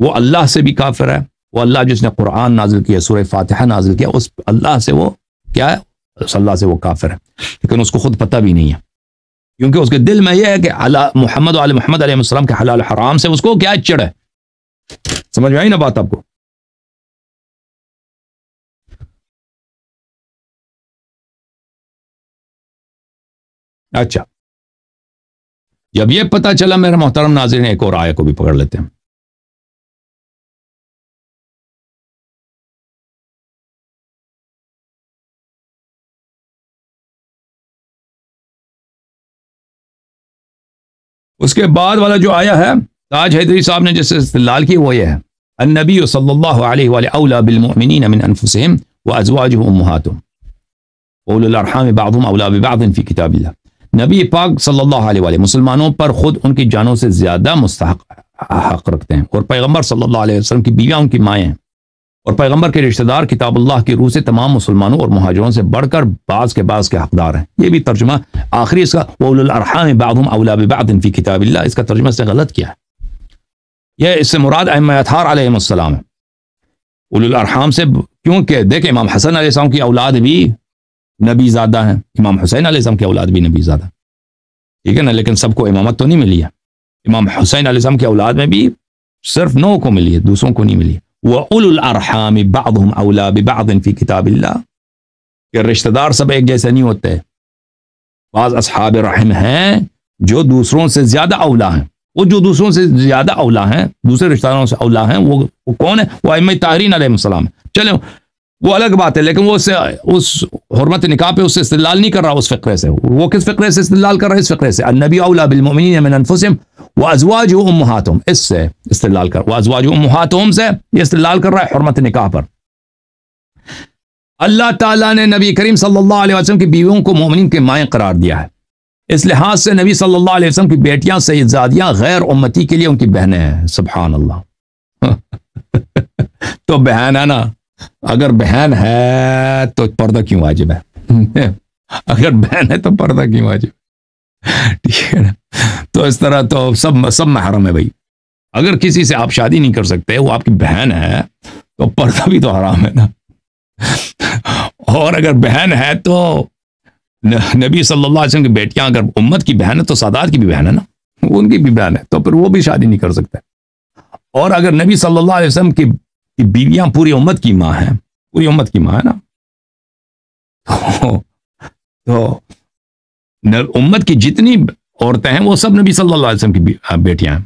وہ اللہ سے بھی کافر ہے، وہ اللہ جس نے قرآن نازل کیا، سورہ فاتحہ نازل کیا، اس اللہ سے وہ کیا ہے؟ اس اللہ سے وہ کافر ہے، لیکن اس کو خود پتہ بھی نہیں ہے، کیونکہ اس کے دل میں یہ ہے کہ محمد و محمد علیہ السلام کے حلال حرام سے اس کو کیا چڑ ہے. سمجھ میں آئی نا بات آپ کو؟ اچھا، جب یہ پتہ چلا میرے محترم ناظرین، ایک اور آیہ کو بھی پکڑ لیتے ہیں. اس کے بعد والا جو آیا ہے، تاج حیدری صاحب نے جس سے استدلال کی وہ یہ ہے، النبی صلی اللہ علیہ وآلہ اولا بالمؤمنین من انفسهم وازواجہ امہاتهم اولو الارحام بعضهم اولا ببعض فی کتاب اللہ. نبی پاک صلی اللہ علیہ وآلہ مسلمانوں پر خود ان کی جانوں سے زیادہ مستحق حق رکھتے ہیں، اور پیغمبر صلی اللہ علیہ وسلم کی بیویاں ان کی مائیں ہیں، اور پیغمبر کے رشتہ دار کتاب اللہ کی روح سے تمام مسلمانوں اور مہاجروں سے بڑھ کر بعض کے حقدار ہیں. یہ بھی ترجمہ آخری اس کا اولو الارحام بعضهم اولا ببعض فی کتاب اللہ، اس کا ترجمہ سے غلط کیا ہے. یہ اس سے مراد ائمہ اطہار علیہ السلام ہے اولو الارحام سے، کیونکہ دیکھیں امام حسن علیہ السلام کی اولاد بھی نبی زادہ ہیں، امام حسین علیہ السلام کی اولاد بھی نبی زادہ، ٹھیک ہے نا، لیکن سب کو امامت تو نہیں ملی ہے. امام حسین علیہ السلام کی اولاد میں بھی صرف 9 کو ملی ہے، دوسروں کو نہیں ملی. وَأُولُو الْأَرْحَامِ بَعْضُهُمْ أَوْلَى بِبَعْضٍ فِي كِتَابِ اللَّهِ، کہ رشتہ دار سب ایک جیسے نہیں ہوتے، بعض اصحاب رحم ہیں جو دوسروں سے زیادہ اولا ہیں، وہ جو دوسروں سے زیادہ اولا ہیں، دوسرے رشتہ داروں سے اولا ہیں، وہ کون ہے؟ وہ ائمہ طاہرین علیہ السلام. چلیں وہ الگ بات ہے، لیکن وہ اس حرمت نکاح پہ اس سے استدلال نہیں کر رہا اس فقرے سے. وہ کس فقرے سے استدلال کر رہا ہے؟ اس فقرے سے النبی اولا بالمؤمنین من انفسهم وازواجہ امہاتہم، اس سے استدلال کر، وازواجہ امہاتہم سے یہ استدلال کر رہا ہے حرمت نکاح پر. اللہ تعالیٰ نے نبی کریم صلی اللہ علیہ وسلم کی بیویوں کو مومنین کے مائیں قرار دیا ہے، اس لحاظ سے نبی صلی اللہ علیہ وسلم کی بیٹیاں سیدزادیاں غیر امتی کے لیے ان کی بہنیں ہیں. سبحان اللہ. تو بہن ہے نا، اگر بہن ہے تو پردہ کیوں واجب ہے؟ اگر بہن ہے تو پردہ کیوں واجب ہے؟ ٹھیک ہے نا. تو اس طرح تو سب محرم ہے بھائی. اگر کسی سے آپ شادی نہیں کر سکتے، وہ آپ کی بہن ہے، تو پردہ بھی تو حرام ہے نا. اور اگر بہن ہے تو نبی صلی اللہ علیہ وسلم کی بیٹیاں اگر امت کی بہن ہے تو سادات کی بھی بہن ہے نا، ان کی بھی بہن ہے، تو پھر وہ بھی شادی نہیں کر سکتے. اور اگر نبی صلی اللہ علیہ وسلم کی بیویاں پوری امت کی ماں ہیں، پوری امت کی ماں ہے نا، تو امت کی جتنی عورتیں ہیں وہ سب نبی صلی اللہ علیہ وسلم کی بیٹیاں ہیں،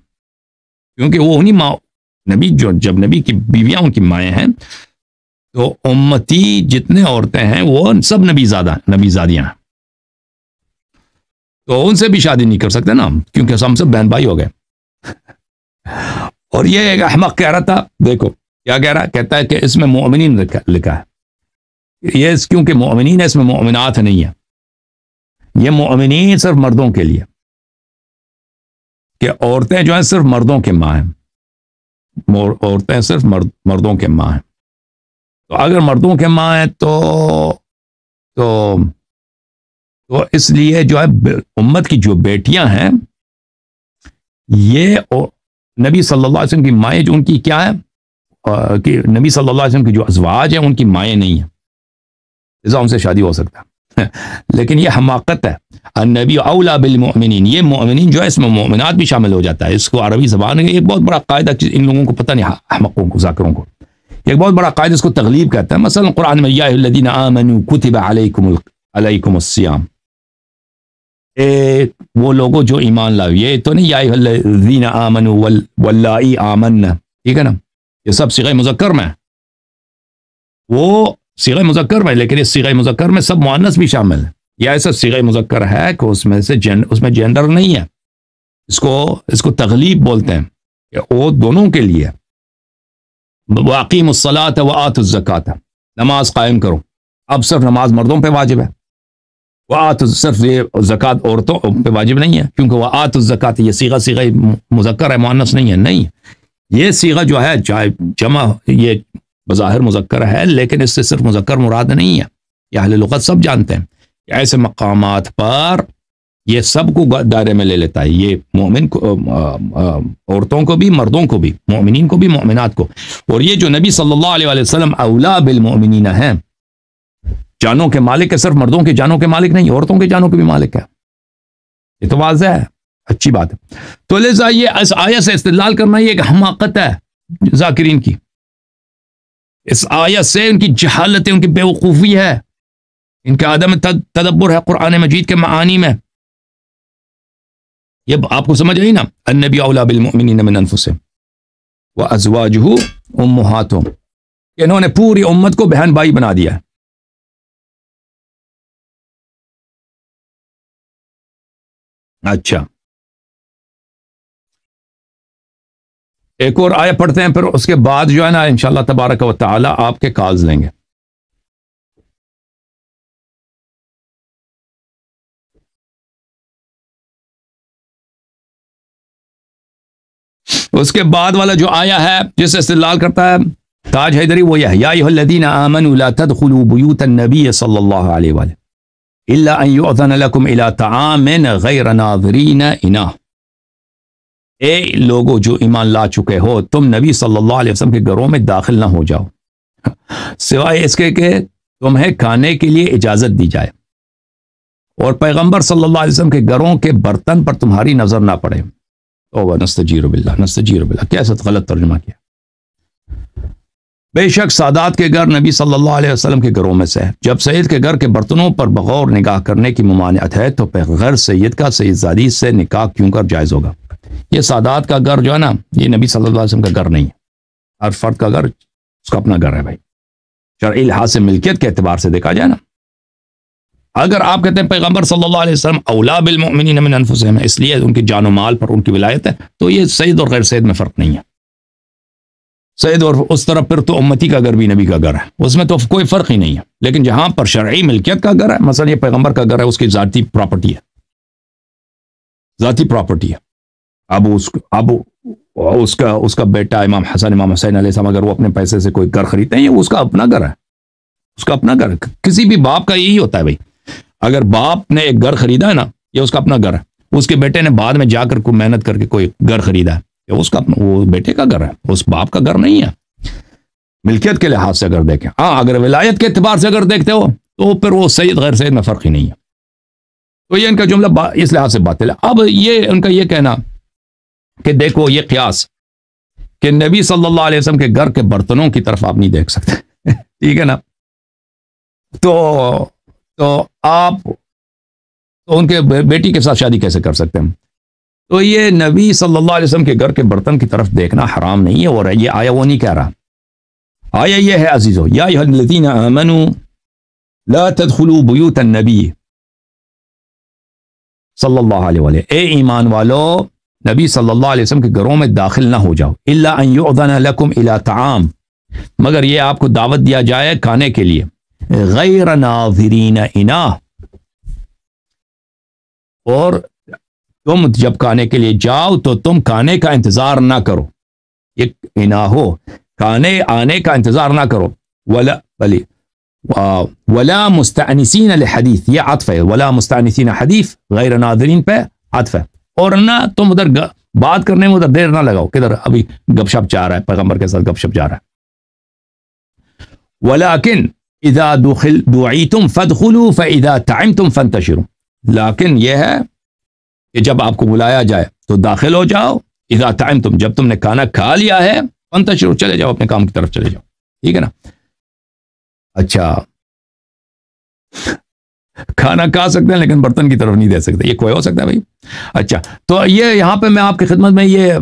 کیونکہ وہ انہی ماں، نبی جب نبی کی بیویاں ان کی مائیں ہیں، تو امتی جتنے عورتیں ہیں وہ سب نبی زادیاں ہیں، تو ان سے بھی شادی نہیں کر سکتے نا، کیونکہ ہم سب بہن بھائی ہو گئے. اور یہ ایک احمق کہہ رہا تھا، دیکھو کیا کہہ رہا ہے، کہتا ہے کہ اس میں مومنین لکھا ہے، یہ کیونکہ مومنین ہے، اس میں مومنات نہیں ہے، یہ مومنین صرف مردوں کے لیے، کہ عورتیں جو ہیں صرف مردوں کے ماں ہیں، عورتیں صرف مردوں کے ماں ہیں. تو اگر مردوں کے ماں ہیں تو اس لیے جو ہے امت کی جو بیٹیاں ہیں، یہ نبی صلی اللہ علیہ وسلم کی مائیں جو ان کی کیا ہے، کہ نبی صلی اللہ علیہ وسلم کی جو ازواج ہیں ان کی مائیں نہیں ہیں، لہذا ان سے شادی ہو سکتا ہے. لیکن یہ حماقت ہے النبی اولا بالمؤمنین، یہ مؤمنین جو ہے اس میں مومنات بھی شامل ہو جاتا ہے. اس کو عربی زبان میں ایک بہت بڑا قاعدہ ان لوگوں کو پتہ نہیں، احمقوں کو، ذاکروں کو، ایک بہت بڑا قاعدہ اس کو تغلیب کہتا ہے. مثلا قرآن میں یا ایھا الذین آمنوا کتب علیکم الصیام، وہ لوگوں جو ایمان لاؤ، یہ تو نہیں یا ایھا الذین آمنوا واللائی آمنن، ٹھیک ہے نا، یہ سب صیغہ مذکر میں، وہ صیغہ مذکر میں، لیکن اس صیغہ مذکر میں سب مؤنث بھی شامل ہے. یا ایسا صیغہ مذکر ہے کہ اس میں جینڈر نہیں ہے، اس کو تغلیب بولتے ہیں کہ وہ دونوں کے لیے. وَأَقِیمُوا الصَّلَاةَ وَآتُوا الزَّکَاةَ، نماز قائم کرو. اب صرف نماز مردوں پہ واجب ہے، وَآتُوا، صرف یہ زکوٰۃ عورتوں پہ واجب نہیں ہے، کیونکہ وَآتُوا الزَّکَاةَ یہ صیغہ مذکر ہے، مؤنث نہیں ہے. نہیں، یہ صیغہ جو ہے جمع، یہ بظاہر مذکر ہے لیکن اس سے صرف مذکر مراد نہیں ہے. یہ اہل لغت سب جانتے ہیں، ایسے مقامات پر یہ سب کو دائرے میں لے لیتا ہے. یہ مومن کو، عورتوں کو بھی، مردوں کو بھی، مومنین کو بھی، مومنات کو. اور یہ جو نبی صلی اللہ علیہ وسلم اولا بالمؤمنین ہیں، جانوں کے مالک ہے، صرف مردوں کے جانوں کے مالک نہیں، عورتوں کے جانوں کے بھی مالک ہے. یہ تو واضح ہے، اچھی بات ہے. تو لہذا یہ اس آیت سے استدلال کرنا یہ ایک حماقت ہے ذاکرین کی. اس آیت سے ان کی جہالت ہے، ان کی بیوقوفی ہے، ان کا عدم تدبر ہے قرآن مجید کے معانی میں. یہ آپ کو سمجھ آئی نا، النبی اولا بالمؤمنین من انفسہم وازواجہ امہاتہم، انہوں نے پوری امت کو بہن بھائی بنا دیا ہے. اچھا، ایک اور آیت پڑھتے ہیں، پھر اس کے بعد جو ہے نا انشاءاللہ تبارک و تعالی آپ کے کالز لیں گے. اس کے بعد والا جو آیا ہے جس سے استدلال کرتا ہے تاج حیدری، وہ یہ ہے، یا ایھا الذین آمنوا لا تدخلوا بیوت النبی صلی اللہ علیہ وآلہ الا ان یؤذن لکم الی طعام غیر ناظرین اناہ. اے لوگو جو ایمان لا چکے ہو، تم نبی صلی اللہ علیہ وسلم کے گھروں میں داخل نہ ہو جاؤ سوائے اس کے کہ تمہیں کھانے کے لیے اجازت دی جائے، اور پیغمبر صلی اللہ علیہ وسلم کے گھروں کے برتن پر تمہاری نظر نہ پڑے. توبہ، نستجیر باللہ، نستجیر باللہ، کیسا غلط ترجمہ کیا. بے شک سادات کے گھر نبی صلی اللہ علیہ وسلم کے گھروں میں سے ہے. جب سید کے گھر کے برتنوں پر بغور نگاہ کرنے کی ممانعت ہے تو غیر سید کا سید زادی سے نکاح کیوں کر جائز ہوگا. یہ سادات کا گھر جو ہے نا، یہ نبی صلی اللہ علیہ وسلم کا گھر نہیں ہے. ہر فرد کا گھر اس کا اپنا گھر ہے بھائی، شرعی لحاظ سے ملکیت کے اعتبار سے دیکھا جائے نا. اگر آپ کہتے ہیں پیغمبر صلی اللہ علیہ وسلم اولا بالمؤمنین من انفسہم، اس لیے ان کی جان و مال پر ان کی ولایت ہے، تو یہ سید اور غیر سید میں فرق نہیں ہے. سید اور اس طرح پھر تو امتی کا گھر بھی نبی کا گھر ہے، اس میں تو کوئی فرق ہی نہیں ہے. لیکن جہاں پر شرعی ملکیت کا گھر ہے، مثلا یہ پیغمبر کا گھر ہے، اس کی ذاتی پراپرٹی ہے، ذاتی پراپرٹی ہے. اب اس کا بیٹا امام حسن، امام حسین علیہ السلام، اگر وہ اپنے پیسے سے کوئی گھر خریدتے ہیں، یہ اس کا اپنا گھر ہے، اس کا اپنا گھر ہے. کسی بھی باپ کا یہی ہوتا ہے بھائی، اگر باپ نے ایک گھر خریدا ہے نا، یہ اس کا اپنا گھر ہے. اس کے بیٹے نے بعد میں جا کر کوئی محنت کر کے کوئی گھر خریدا ہے، یہ اس کا وہ بیٹے کا گھر ہے، اس باپ کا گھر نہیں ہے ملکیت کے لحاظ سے اگر دیکھیں. ہاں، اگر ولایت کے اعتبار سے اگر دیکھتے ہو تو پھر وہ سید غیر سید میں فرق ہی نہیں ہے. تو یہ ان کا جملہ اس لحاظ سے باطل ہے. اب یہ ان کا یہ کہنا کہ دیکھو یہ قیاس کہ نبی صلی اللہ علیہ وسلم کے گھر کے برتنوں کی طرف آپ نہیں دیکھ سکتے ٹھیک ہے نا، تو آپ تو ان کے بیٹی کے ساتھ شادی کیسے کر سکتے ہیں؟ تو یہ نبی صلی اللہ علیہ وسلم کے گھر کے برتن کی طرف دیکھنا حرام نہیں ہے. اور یہ آیا وہ نہیں کہہ رہا، آیا یہ ہے عزیزو، یا ایھا الذین آمنوا لا تدخلوا بیوت النبی صلی اللہ علیہ وآلہ، اے ایمان والو نبی صلی اللہ علیہ وسلم کے گھروں میں داخل نہ ہو جاؤ، الا ان یؤذن لکم الی طعام، مگر یہ آپ کو دعوت دیا جائے کھانے کے لیے، غیر ناظرین اناہ، اور تم جب کھانے کے لیے جاؤ تو تم کھانے کا انتظار نہ کرو. ایک انا ہو، کھانے آنے کا انتظار نہ کرو. ولا مستأنسین لحدیث، یہ عطف ہے، ولا مستأنسین حدیث غیر ناظرین پہ عطف ہے. اور نہ تم ادھر بات کرنے میں ادھر دیر نہ لگاؤ، کدھر ابھی گپ شپ چاہ رہا ہے، پیغمبر کے ساتھ گپ شپ جا رہا ہے. ولیکن اذا دعیتم فادخلوا فاذا طعمتم فانتشروا، لیکن یہ ہے کہ جب آپ کو بلایا جائے تو داخل ہو جاؤ، اذا طعمتم، جب تم نے کھانا کھا لیا ہے، فانتشروا، چلے جاؤ اپنے کام کی طرف چلے جاؤ، ٹھیک ہے نا؟ اچھا، کھانا کھا سکتے ہیں لیکن برتن کی طرف نہیں دے سکتے، یہ کوئی ہو سکتا ہے بھائی؟ اچھا، تو یہ یہاں پہ میں آپ کی خدمت میں یہ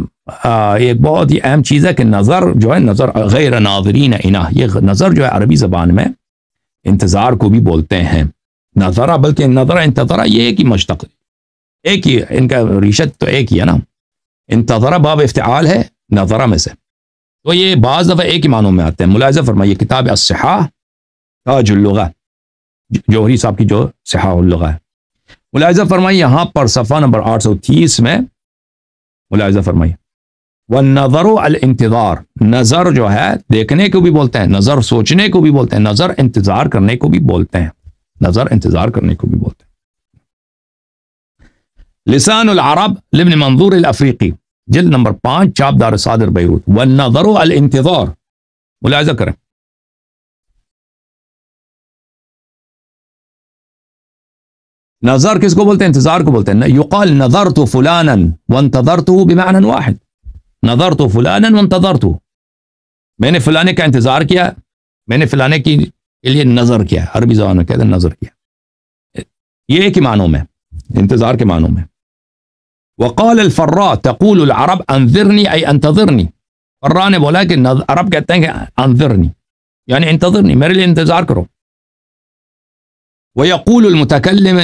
ایک بہت ہی اہم چیز ہے کہ نظر جو ہے، نظر غیر ناظرین اناہ، یہ نظر جو ہے عربی زبان میں انتظار کو بھی بولتے ہیں نظرہ، بلکہ نظرہ انتظرہ یہ ایک ہی مشتق، ایک ہی ان کا ریشت تو ایک ہی ہے نا، انتظرہ باب افتعال ہے نظرہ میں سے، تو یہ بعض دفعہ ایک ہی معنوں میں آتے ہیں۔ ملاحظہ فرمائیے کتاب الصحاح تاج اللغہ، جوہری صاحب کی جو صحاح اللغہ ہے، ملاحظہ فرمائیے یہاں پر صفحہ نمبر 830 میں ملاحظہ فرمائیے، والنظر الانتظار، نظر جو ہے دیکھنے کو بھی بولتے ہیں، نظر سوچنے کو بھی بولتے ہیں، نظر انتظار کرنے کو بھی بولتے ہیں، نظر انتظار کرنے کو بھی بولتے ہیں۔ لسان العرب لابن منظور الافریقی، جلد نمبر 5، چاپ دار صادر بیروت، والنظر الانتظار، ملاحظہ کریں۔ نظر کس کو بولتے ہیں؟ انتظار کو بولتے ہیں۔ یقال نظرت فلانا وانتظرته بمعنى واحد، نظرت فلانا وانتظرته، میں نے فلانے کا انتظار کیا، میں نے فلانے کے لیے نظر کیا، عربی زبان میں کہتے ہیں نظر کیا، یہ ایک ہی معنوں میں، انتظار کے معنوں میں۔ وقال الفراء تقول العرب انذرنی ای انتظرنی، فراء نے بولا کہ عرب کہتے ہیں کہ انذرنی یعنی انتظرنی، میرے لیے انتظار کرو۔ ويقول المتكلم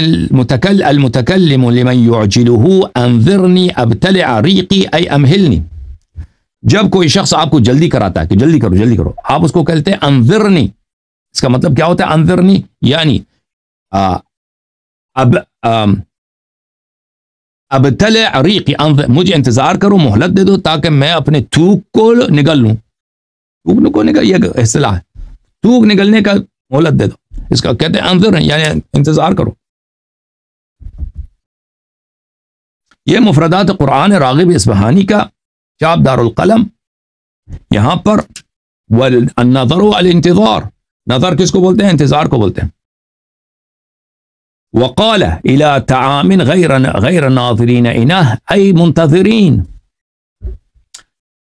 لمن يعجله انذرني ابتلع ريقي اي امهلني، جب کوئی شخص آپ کو جلدی کراتا ہے کہ جلدی کرو جلدی کرو، آپ اس کو کہتے ہیں انذرنی، اس کا مطلب کیا ہوتا ہے انذرنی؟ یعنی ابتلع ريقي، مجھے انتظار کرو، مہلت دے دو تاکہ میں اپنے تھوک کو نگل لوں، تھوک کو نگل، یہ اصطلاح ہے، تھوک نگلنے کا مہلت دے دو، اس کا کہتے ہیں انظر ہیں، یعنی انتظار کرو۔ یہ مفردات قرآن راغب اصبہانی کا، چاپ دار القلم، یہاں پر والنظر الانتظار، نظر کس کو بولتے ہیں؟ انتظار کو بولتے ہیں۔ وقال الى طعام غیر ناظرین انہ ای منتظرین،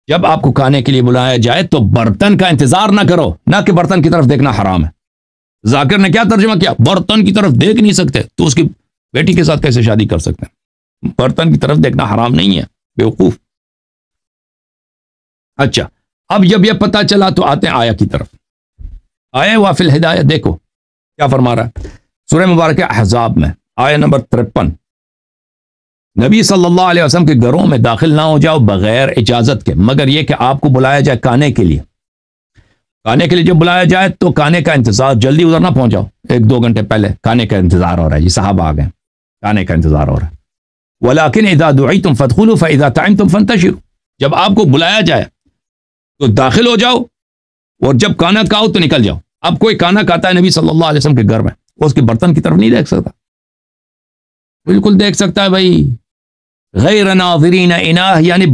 جب آپ کو کھانے کے لیے بلایا جائے تو برتن کا انتظار نہ کرو، نہ کہ برتن کی طرف دیکھنا حرام ہے۔ ذاکر نے کیا ترجمہ کیا؟ برتن کی طرف دیکھ نہیں سکتے تو اس کی بیٹی کے ساتھ کیسے شادی کر سکتے ہیں؟ برتن کی طرف دیکھنا حرام نہیں ہے، بیوقوف۔ اچھا، اب جب یہ پتہ چلا تو آتے ہیں آیا کی طرف، آئے وافی الہدایہ، دیکھو کیا فرما رہا ہے سورہ مبارکہ احزاب میں، آیہ نمبر 53، نبی صلی اللہ علیہ وسلم کے گھروں میں داخل نہ ہو جاؤ بغیر اجازت کے، مگر یہ کہ آپ کو بلایا جائے کھانے کے لیے، کھانے کے لیے جب بلایا جائے تو کھانے کا انتظار، جلدی ادھر نہ پہنچ جاؤ، 1-2 گھنٹے پہلے کھانے کا انتظار ہو رہا ہے، یہ صحابہ آ گئے، کھانے کا انتظار ہو رہا ہے۔ وَلَكِنْ إِذَا دُعِيتُمْ فَادْخُلُوا فَإِذَا طَعِمْتُمْ فَانْتَشِرُوا، جب آپ کو بلایا جائے تو داخل ہو جاؤ، اور جب کھانا کھاؤ تو نکل جاؤ۔ اب کوئی کھانا کھاتا ہے نبی صلی اللہ علیہ وسلم کے گھر میں، وہ اس کے برتن کی طرف نہیں دیکھ سکتا، بالکل دیکھ سکتا ہے بھائی، غیر ناظرین اناہ، یعنی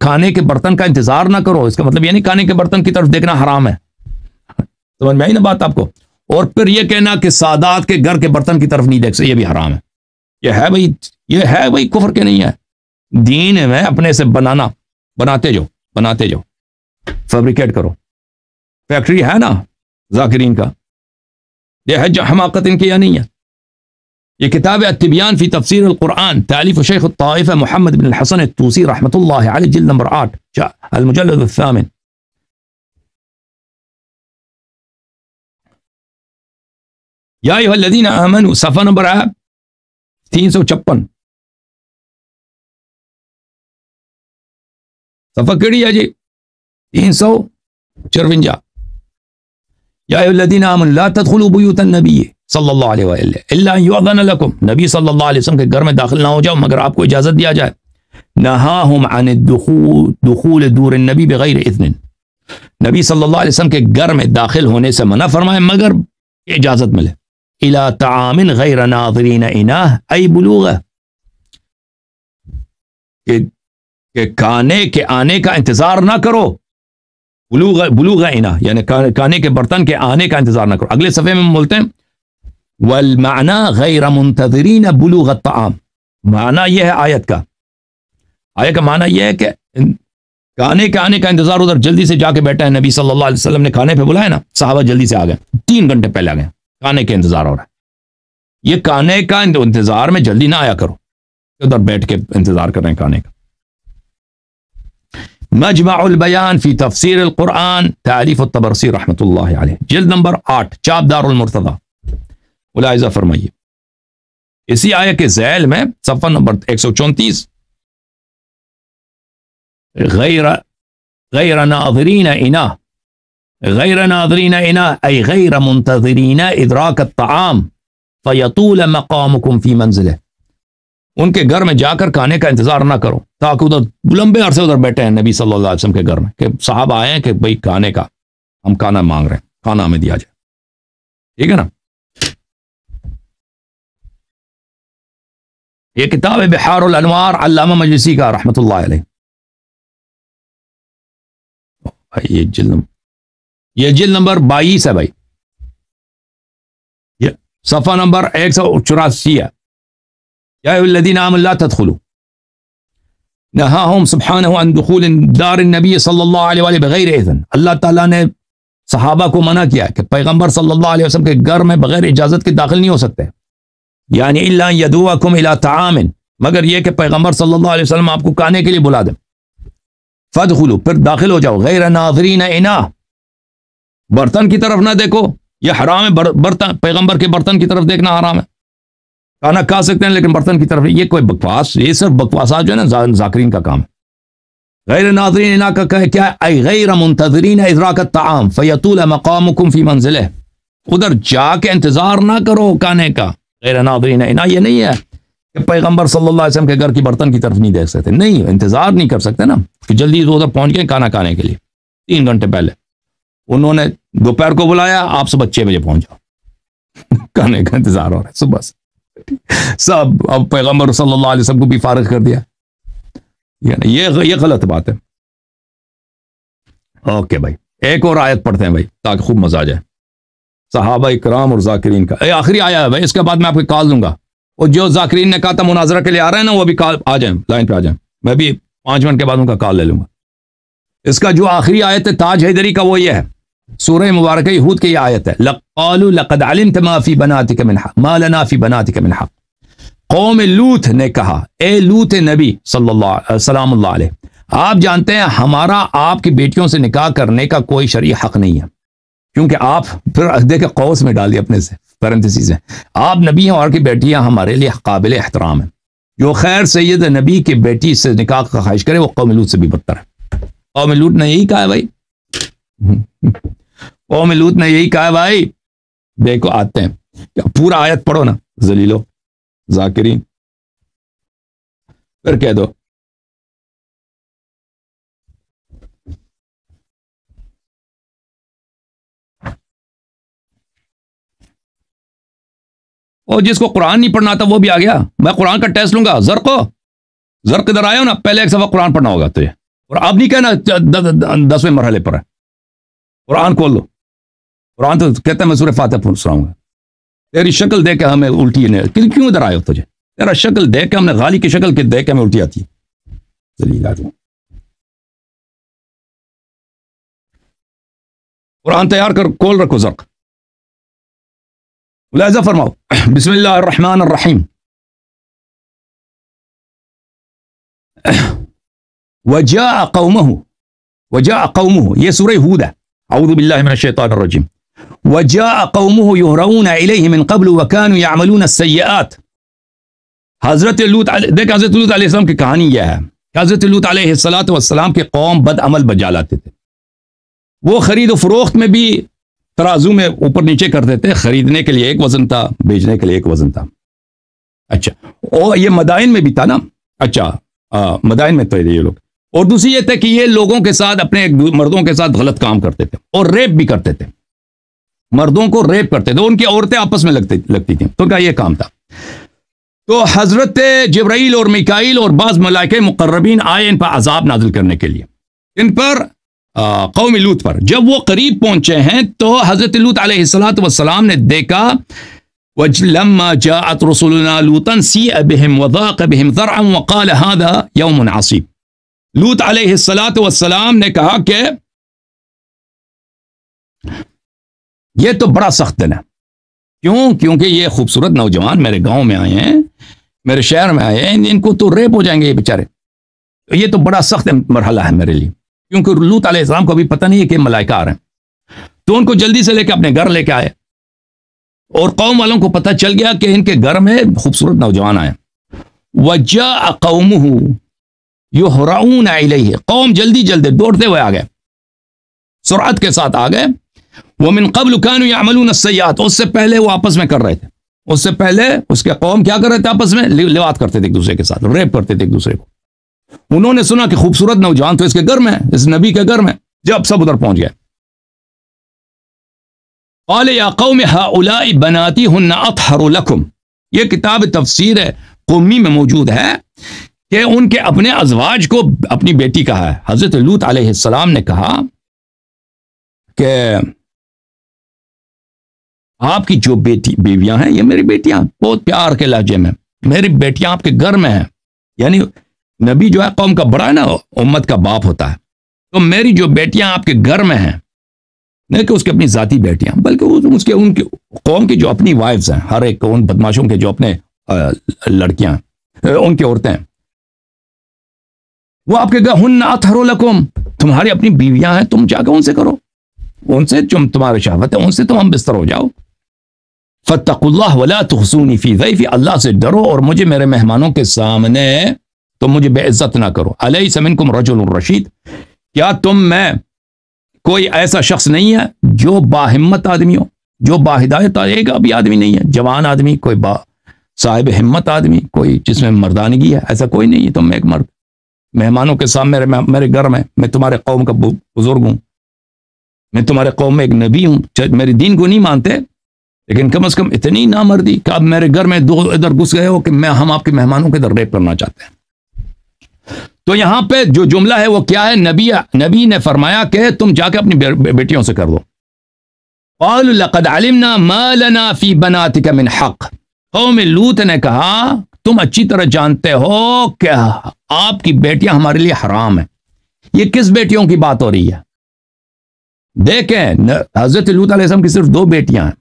کھانے کے برتن کا انتظار نہ کرو، اس کا مطلب یعنی کھانے کے برتن کی طرف دیکھنا حرام ہے، سمجھ میں آئی نا بات آپ کو؟ اور پھر یہ کہنا کہ سادات کے گھر کے برتن کی طرف نہیں دیکھ سکتے، یہ بھی حرام ہے، یہ ہے بھائی کفر کے نہیں ہے، دین میں اپنے سے بناتے جاؤ، فیبریکیٹ کرو، فیکٹری ہے نا ذاکرین کا، یہ ہے جو حماقت ان کی یا نہیں ہے۔ یہ کتاب التبیان فی تفسیر القرآن، تالیف شیخ الطائفہ محمد بن الحسن الطوسی رحمۃ اللہ علیہ، جلد نمبر 8، المجلد الثامن۔ یا ایھا الذین آمنوا، صفحہ نمبر 356، صفحہ کیڑی ہے جی؟ 354۔ یا ایھا الذین آمنوا لا تدخلوا بیوت النبی صلی اللہ علیہ وآلہ الا ان یؤذن لکم، نبی صلی اللہ علیہ وسلم کے گھر میں داخل نہ ہو جاؤ مگر آپ کو اجازت دیا جائے۔ نہاہم عن دخول دور النبی بغیر اذن، نبی صلی اللہ علیہ وسلم کے گھر میں داخل ہونے سے منع فرمائے مگر اجازت ملے۔ الی طعام غیر ناظرین اناہ ای بلوغ، کہ کھانے کے آنے کا انتظار نہ کرو، بلوغ اناہ یعنی کھانے کے برتن کے آنے کا انتظار نہ کرو۔ اگلے صفحے میں بولتے ہیں والمعنى غیر منتظرین بلوغ الطعام، معنی یہ ہے آیت کا معنی یہ ہے کہ کھانے کے آنے کا انتظار، ادھر جلدی سے جا کے بیٹھا ہے نبی صلی اللہ علیہ وسلم نے کھانے پہ بلایا نا، صحابہ جلدی سے آ گئے، 3 گھنٹے پہلے آ گئے، کھانے کے انتظار ہو رہا ہے۔ یہ کھانے کا انتظار میں جلدی نہ آیا کرو، ادھر بیٹھ کے انتظار کر رہے ہیں کھانے کا۔ مجمع البیان فی تفسیر القرآن تعریف الطبرسی رحمۃ اللہ علیہ، جلد نمبر 8، چاپ دار المرتضی، ملاحظہ فرمائیے اسی آیت کے ذیل میں صفحہ نمبر 134، غیر ناظرین انا، غیر ناظرین انا ای غیر منتظرین ادراک الطعام فیطول مقامکم فی منزلہ، ان کے گھر میں جا کر کھانے کا انتظار نہ کرو تاکہ ادھر لمبے عرصے ادھر بیٹھے ہیں نبی صلی اللہ علیہ وسلم کے گھر میں کہ صاحب آئے ہیں کہ بھئی کھانے کا، ہم کھانا مانگ رہے ہیں، کھانا ہمیں دیا جائے، ٹھیک ہے نا۔ یہ کتاب ہے بحار الانوار علامہ مجلسی کا رحمۃ اللہ علیہ، یہ جلد نمبر 22 ہے بھائی، یہ صفحہ نمبر 184 ہے۔ یا ایھا الذین آمنوا لا تدخلوا، نہاہم سبحانہ عن دخول دار النبی صلی اللہ علیہ وآلہ بغیر اذن، اللہ تعالیٰ نے صحابہ کو منع کیا کہ پیغمبر صلی اللہ علیہ وسلم کے گھر میں بغیر اجازت کے داخل نہیں ہو سکتے، یعنی الا ان یدعوکم الی طعام، مگر یہ کہ پیغمبر صلی اللہ علیہ وسلم آپ کو کھانے کے لیے بلا دیں، فادخلوا، پھر داخل ہو جاؤ، غیر ناظرین انا، برتن کی طرف نہ دیکھو، یہ حرام ہے، برتن پیغمبر کے برتن کی طرف دیکھنا حرام ہے، کھانا کھا سکتے ہیں لیکن برتن کی طرف، یہ کوئی بکواس، یہ صرف بکواسات جو ہے نا ذاکرین کا کام ہے۔ غیر ناظرین انا کا کیا ہے؟ ای غیر منتظرین ادراک الطعام فیطول مقامکم فی منزلہ، ادھر جا کے انتظار نہ کرو کھانے کا، غیر ناظرین انا یہ نہیں ہے کہ پیغمبر صلی اللہ علیہ وسلم کے گھر کی برتن کی طرف نہیں دیکھ سکتے، نہیں، انتظار نہیں کر سکتے نا کہ جلدی ادھر پہنچ گئے کھانا کھانے کے لیے، 3 گھنٹے پہلے انہوں نے دوپہر کو بلایا، آپ صبح 6 بجے پہنچ جاؤ، کھانے کا انتظار ہو رہا ہے صبح سے سب، اب پیغمبر صلی اللہ علیہ وسلم کو بھی فارغ کر دیا، یہ غلط بات ہے۔ اوکے بھائی، ایک اور آیت پڑھتے ہیں بھائی تاکہ خوب مزہ آ جائے، صحابہ اکرام اور ذاکرین کا، آخری آیا ہے بھائی، اس کے بعد میں آپ کو کال دوں گا، اور جو ذاکرین نے کہا تھا مناظرہ کے لیے آ رہے ہیں نا، وہ بھی کال آ جائیں، لائن پہ آ جائیں، میں بھی 5 منٹ کے بعد ان کا کال لے لوں گا۔ اس کا جو آخری آیت ہے تاج حیدری کا، وہ یہ ہے، سورہ مبارکہ یہود کی یہ آیت ہے، قالوا لقد علمت ما فی بناتک من حق ما لنا فی بناتک من حق، قوم لوط نے کہا، اے لوط نبی صلی اللہ سلام اللہ علیہ، آپ جانتے ہیں ہمارا آپ کی بیٹیوں سے نکاح کرنے کا کوئی شرعی حق نہیں ہے، کیونکہ آپ پھر دیکھیں قوس میں ڈال دیا اپنے سے پیرنتھیسز ہیں، آپ نبی ہیں اور کی بیٹیاں ہمارے لیے قابل احترام ہیں، جو خیر سید نبی کی بیٹی سے نکاح کا خواہش کرے وہ قوم لوط سے بھی بدتر ہے۔ قوم لوط نے یہی کہا ہے بھائی، قوم لوط نے یہی کہا ہے بھائی، دیکھو آتے ہیں، پورا آیت پڑھو نا ذلیلو ذاکرین، پھر کہہ دو اور جس کو قرآن نہیں پڑھنا تھا وہ بھی آ گیا، میں قرآن کا ٹیسٹ لوں گا، زرق ادھر آئے ہو نا، پہلے ایک صفحہ قرآن پڑھنا ہوگا تجھے، اور اب نہیں کہنا 10ویں مرحلے پر ہے، قرآن کھول لو، قرآن تو کہتا ہے میں سورہ فاتحہ سناؤں گا، تیری شکل دیکھ کے ہمیں الٹی نہیں، کیوں ادھر آئے ہو، تجھے تیرا شکل دیکھ کے، ہم نے غالی کی شکل دیکھ کے ہمیں الٹی آتی ہے، ذلیل آدمی۔ قرآن تیار کر، کھول رکھو زرق، ملاحظہ فرماؤ، بسم اللہ الرحمن الرحیم، وجاء قومه یہ سورہ ہود ہے، اعوذ باللہ من الشیطان الرجیم، وجاء قومه يهرعون الیہ من قبل وكانوا يعملون السیئات، حضرت لوط دیکھ، حضرت لوط علیہ السلام کی کہانی یہ ہے، حضرت لوط علیہ السلام کے قوم بد عمل بجا لاتے تھے، وہ خرید و فروخت میں بھی ترازو میں اوپر نیچے کرتے تھے، خریدنے کے لیے ایک وزن تھا، بیچنے کے لیے ایک وزن تھا، اچھا، اور یہ مدائن میں بھی تھا نا، اچھا مدائن میں تو یہ لوگ، اور دوسری یہ تھا کہ یہ لوگوں کے ساتھ، اپنے مردوں کے ساتھ غلط کام کرتے تھے اور ریپ بھی کرتے تھے، مردوں کو ریپ کرتے تھے، ان کی عورتیں آپس میں لگتی تھیں، تو کیا یہ کام تھا۔ تو حضرت جبرائیل اور میکائیل اور بعض ملائکہ مقربین آئے ان پر عذاب نازل کرنے کے لیے، ان پر قوم لوط پر۔ جب وہ قریب پہنچے ہیں تو حضرت لوط علیہ السلام نے دیکھا وَلَمَّا جَاءَتْ رُسُلُنَا لُوطًا سِيءَ بِهِمْ وَضَاقَ بِهِمْ ذَرْعًا وَقَالَ هَذَا يَوْمٌ عَصِيبٌ۔ لوط علیہ الصلاۃ والسلام نے کہا کہ یہ تو بڑا سخت دن ہے۔ کیوں؟ کیونکہ یہ خوبصورت نوجوان میرے گاؤں میں آئے ہیں، میرے شہر میں آئے ہیں، ان کو تو ریپ ہو جائیں گے یہ بیچارے، یہ تو بڑا سخت مرحلہ ہے میرے لیے، کیونکہ لوط علیہ السلام کو بھی پتہ نہیں ہے کہ ملائکہ آ رہے ہیں۔ تو ان کو جلدی سے لے کے اپنے گھر لے کے آئے، اور قوم والوں کو پتہ چل گیا کہ ان کے گھر میں خوبصورت نوجوان آئے۔ وَجَاءَ قَوْمُهُ يُهْرَعُونَ إِلَيْهِ، قوم جلدی جلدی دوڑتے ہوئے آ گئے، سرعت کے ساتھ آ گئے۔ وَمِن قَبْلُ كَانُوا يَعْمَلُونَ السَّيِّئَاتِ، اس سے پہلے وہ آپس میں کر رہے تھے، اس سے پہلے اس کے قوم کیا کر رہے تھے؟ آپس میں لواط کرتے تھے ایک دوسرے کے ساتھ، ریپ کرتے تھے ایک دوسرے کو۔ انہوں نے سنا کہ خوبصورت نوجوان تو اس کے گھر میں ہے، اس نبی کے گھر میں، جب سب ادھر پہنچ گئے۔ قال یا قوم هؤلاء بناتی ہن اطہر لکم، یہ کتاب تفسیر قومی میں موجود ہے کہ ان کے اپنے ازواج کو اپنی بیٹی کہا ہے۔ حضرت لوط علیہ السلام نے کہا کہ آپ کی جو بیویاں ہیں یہ میری بیٹیاں، بہت پیار کے لہجے میں، میری بیٹیاں آپ کے گھر میں ہیں، یعنی نبی جو ہے قوم کا بڑا ہے نا، امت کا باپ ہوتا ہے، تو میری جو بیٹیاں آپ کے گھر میں ہیں، نہیں کہ اس کی اپنی ذاتی بیٹیاں، بلکہ ان کی قوم کی جو اپنی وائفز ہیں، ہر ایک ان بدماشوں کے جو اپنے لڑکیاں ہیں، ان کی عورتیں ہیں، وہ آپ کے گھر، ہن اطہر لکم، تمہاری اپنی بیویاں ہیں، تم جا کے ان سے کرو، ان سے جو تمہاری شہوت ہے ان سے تم ہم بستر ہو جاؤ۔ فاتقوا اللہ ولا تخزونی فی ضیفی، اللہ سے ڈرو اور مجھے میرے مہمانوں کے سامنے تم مجھے بے عزت نہ کرو۔ الیس منکم رجل رشید، کیا تم میں کوئی ایسا شخص نہیں ہے جو باہمت آدمی ہو، جو باہدایت، ایک ابھی آدمی نہیں ہے، جوان آدمی، کوئی صاحب ہمت آدمی، کوئی جس میں مردانگی ہے، ایسا کوئی نہیں ہے۔ تم ایک مرد مہمانوں کے سامنے میرے گھر میں تمہارے قوم کا بزرگ ہوں، میں تمہارے قوم میں ایک نبی ہوں، میری دین کو نہیں مانتے لیکن کم از کم اتنی نامردی کہ آپ میرے گھر میں دو ادھر گھس گئے ہو کہ ہم آپ کے مہمانوں کے ادھر ریپ کرنا چاہتے ہیں۔ تو یہاں پہ جو جملہ ہے وہ کیا ہے؟ نبی نے فرمایا کہ تم جا کے اپنی بیٹیوں سے کر دو۔ قالوا لقد علمنا ما لنا فی بناتک من حق، قوم لوط نے کہا تم اچھی طرح جانتے ہو کہ آپ کی بیٹیاں ہمارے لیے حرام ہیں۔ یہ کس بیٹیوں کی بات ہو رہی ہے؟ دیکھیں، حضرت لوط علیہ السلام کی صرف 2 بیٹیاں ہیں،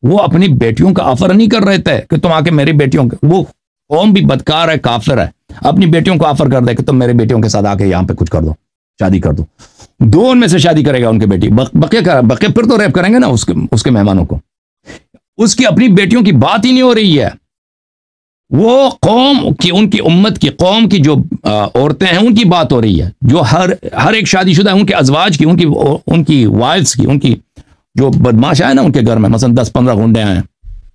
وہ اپنی بیٹیوں کا آفر نہیں کر رہے تھے کہ تم آ کے میری بیٹیوں کے، وہ قوم بھی بدکار ہے، کافر ہے، اپنی بیٹیوں کو آفر کر دے کہ تم میرے بیٹیوں کے ساتھ آ کے یہاں پہ کچھ کر دو، شادی کر دو۔ 2 ان میں سے شادی کرے گا ان کی بیٹی، بقیہ پھر تو ریپ کریں گے نا اس کے مہمانوں کو۔ اس کی اپنی بیٹیوں کی بات ہی نہیں ہو رہی ہے، وہ قوم کی، ان کی امت کی، قوم کی جو عورتیں ہیں ان کی بات ہو رہی ہے، جو ہر ایک شادی شدہ ان کے ازواج کی، ان کی وائفز کی، ان کی جو بدماش آئے نا ان کے گھر میں، مثلا 10-15 گنڈے آئے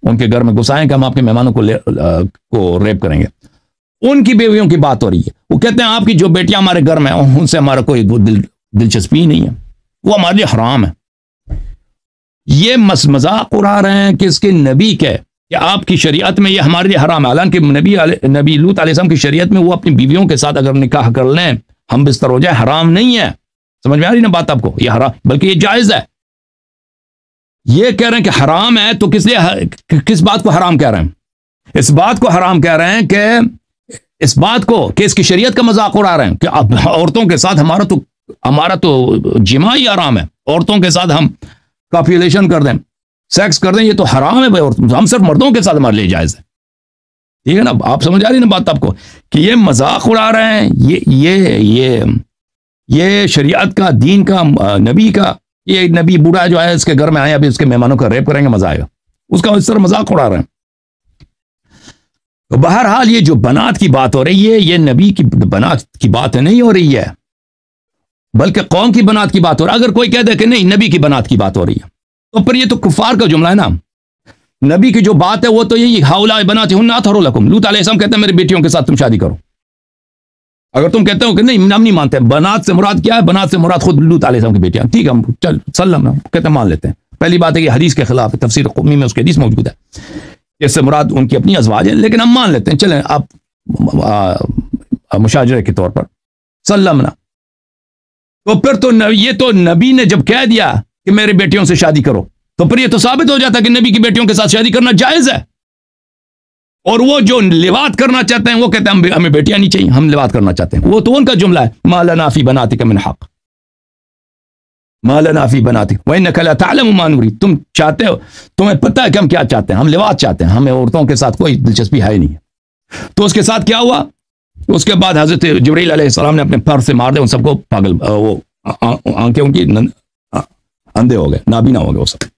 ان کے گھر میں گھسائیں کہ ہم آپ کے مہمانوں کو ریپ کریں گے، ان کی بیویوں کی بات ہو رہی ہے۔ وہ کہتے ہیں آپ کی جو بیٹیاں ہمارے گھر میں ان سے ہمارا کوئی دلچسپی نہیں ہے، وہ ہمارے لیے حرام ہے۔ یہ مذاق اڑا رہے ہیں کس کے؟ نبی کے، کہ آپ کی شریعت میں یہ ہمارے لیے حرام ہے، حالانکہ نبی لوط علیہ السلام کی شریعت میں وہ اپنی بیویوں کے ساتھ اگر نکاح کر لیں، ہم بستر ہو جائے، حرام نہیں ہے۔ سمجھ میں آ رہی نا بات آپ کو؟ یہ حرام، بلکہ یہ جائز ہے۔ یہ کہہ رہے ہیں کہ حرام ہے، تو کس بات کو حرام کہہ رہے ہیں؟ اس بات کو حرام کہہ رہے ہیں کہ اس بات کو کہ اس کی شریعت کا مذاق اڑا رہے ہیں کہ اب عورتوں کے ساتھ ہمارا تو جماع ہی حرام ہے، عورتوں کے ساتھ ہم کاپیولیشن کر دیں، سیکس کر دیں، یہ تو حرام ہے بھائی، ہم صرف مردوں کے ساتھ ہمارے لیے جائز ہے۔ ٹھیک ہے نا؟ آپ سمجھ آ رہی نا بات آپ کو کہ یہ مذاق اڑا رہے ہیں، یہ شریعت کا، دین کا، نبی کا، یہ نبی بوڑھا جو ہے اس کے گھر میں آئے، ابھی اس کے مہمانوں کا ریپ کریں گے، مزہ آئے گا، اس کا اس طرح مذاق اڑا رہے ہیں۔ تو بہرحال یہ جو بنات کی بات ہو رہی ہے، یہ نبی کی بنات کی بات نہیں ہو رہی ہے، بلکہ قوم کی بنات کی بات ہو رہی ہے۔ اگر کوئی کہہ دے کہ نہیں نبی کی بنات کی بات ہو رہی ہے، تو پھر یہ تو کفار کا جملہ ہے نا۔ نبی کی جو بات ہے وہ تو یہی، ہؤلاء بناتہن اطہر لکم، لوط علیہ السلام کہتے ہیں میری بیٹیوں کے ساتھ تم شادی کرو۔ اگر تم کہتے ہو کہ نہیں ہم نہیں مانتے، بنات سے مراد کیا ہے؟ بنات سے مراد خود لوط علیہ السلام کی بیٹیاں، ٹھیک ہے، ہم چل سلم کہتے ہیں مان لیتے ہیں۔ پہلی بات ہے کہ حدیث کے خلاف ہے، تفسیر قومی میں اس کی حدیث موجود ہے، اس سے مراد ان کی اپنی ازواج ہیں، لیکن ہم مان لیتے ہیں، چلیں آپ مشاجرے کے طور پر سلمنا۔ تو پھر تو یہ تو نبی نے جب کہہ دیا کہ میرے بیٹیوں سے شادی کرو، تو پھر یہ تو ثابت ہو جاتا کہ نبی کی بیٹیوں کے ساتھ شادی کرنا جائز ہے. اور وہ جو لواط کرنا چاہتے ہیں وہ کہتے ہیں ہمیں بیٹیاں نہیں چاہیے، ہم لواط کرنا چاہتے ہیں. وہ تو ان کا جملہ ہے، ما لنا فی بناتک من حق، ما لنا فی بناتک وانک لا تعلم ما نريد. تم چاہتے ہو، تمہیں پتہ ہے کہ ہم کیا چاہتے ہیں، ہم لواط چاہتے ہیں، ہمیں عورتوں کے ساتھ کوئی دلچسپی ہے ہی نہیں. تو اس کے ساتھ کیا ہوا؟ اس کے بعد حضرت جبرائیل علیہ السلام نے اپنے پر سے مار دے ان سب کو، پاگل وہ آنکھیں ان کی اندھے ہو گئے، نابینا ہو گئے وہ سب.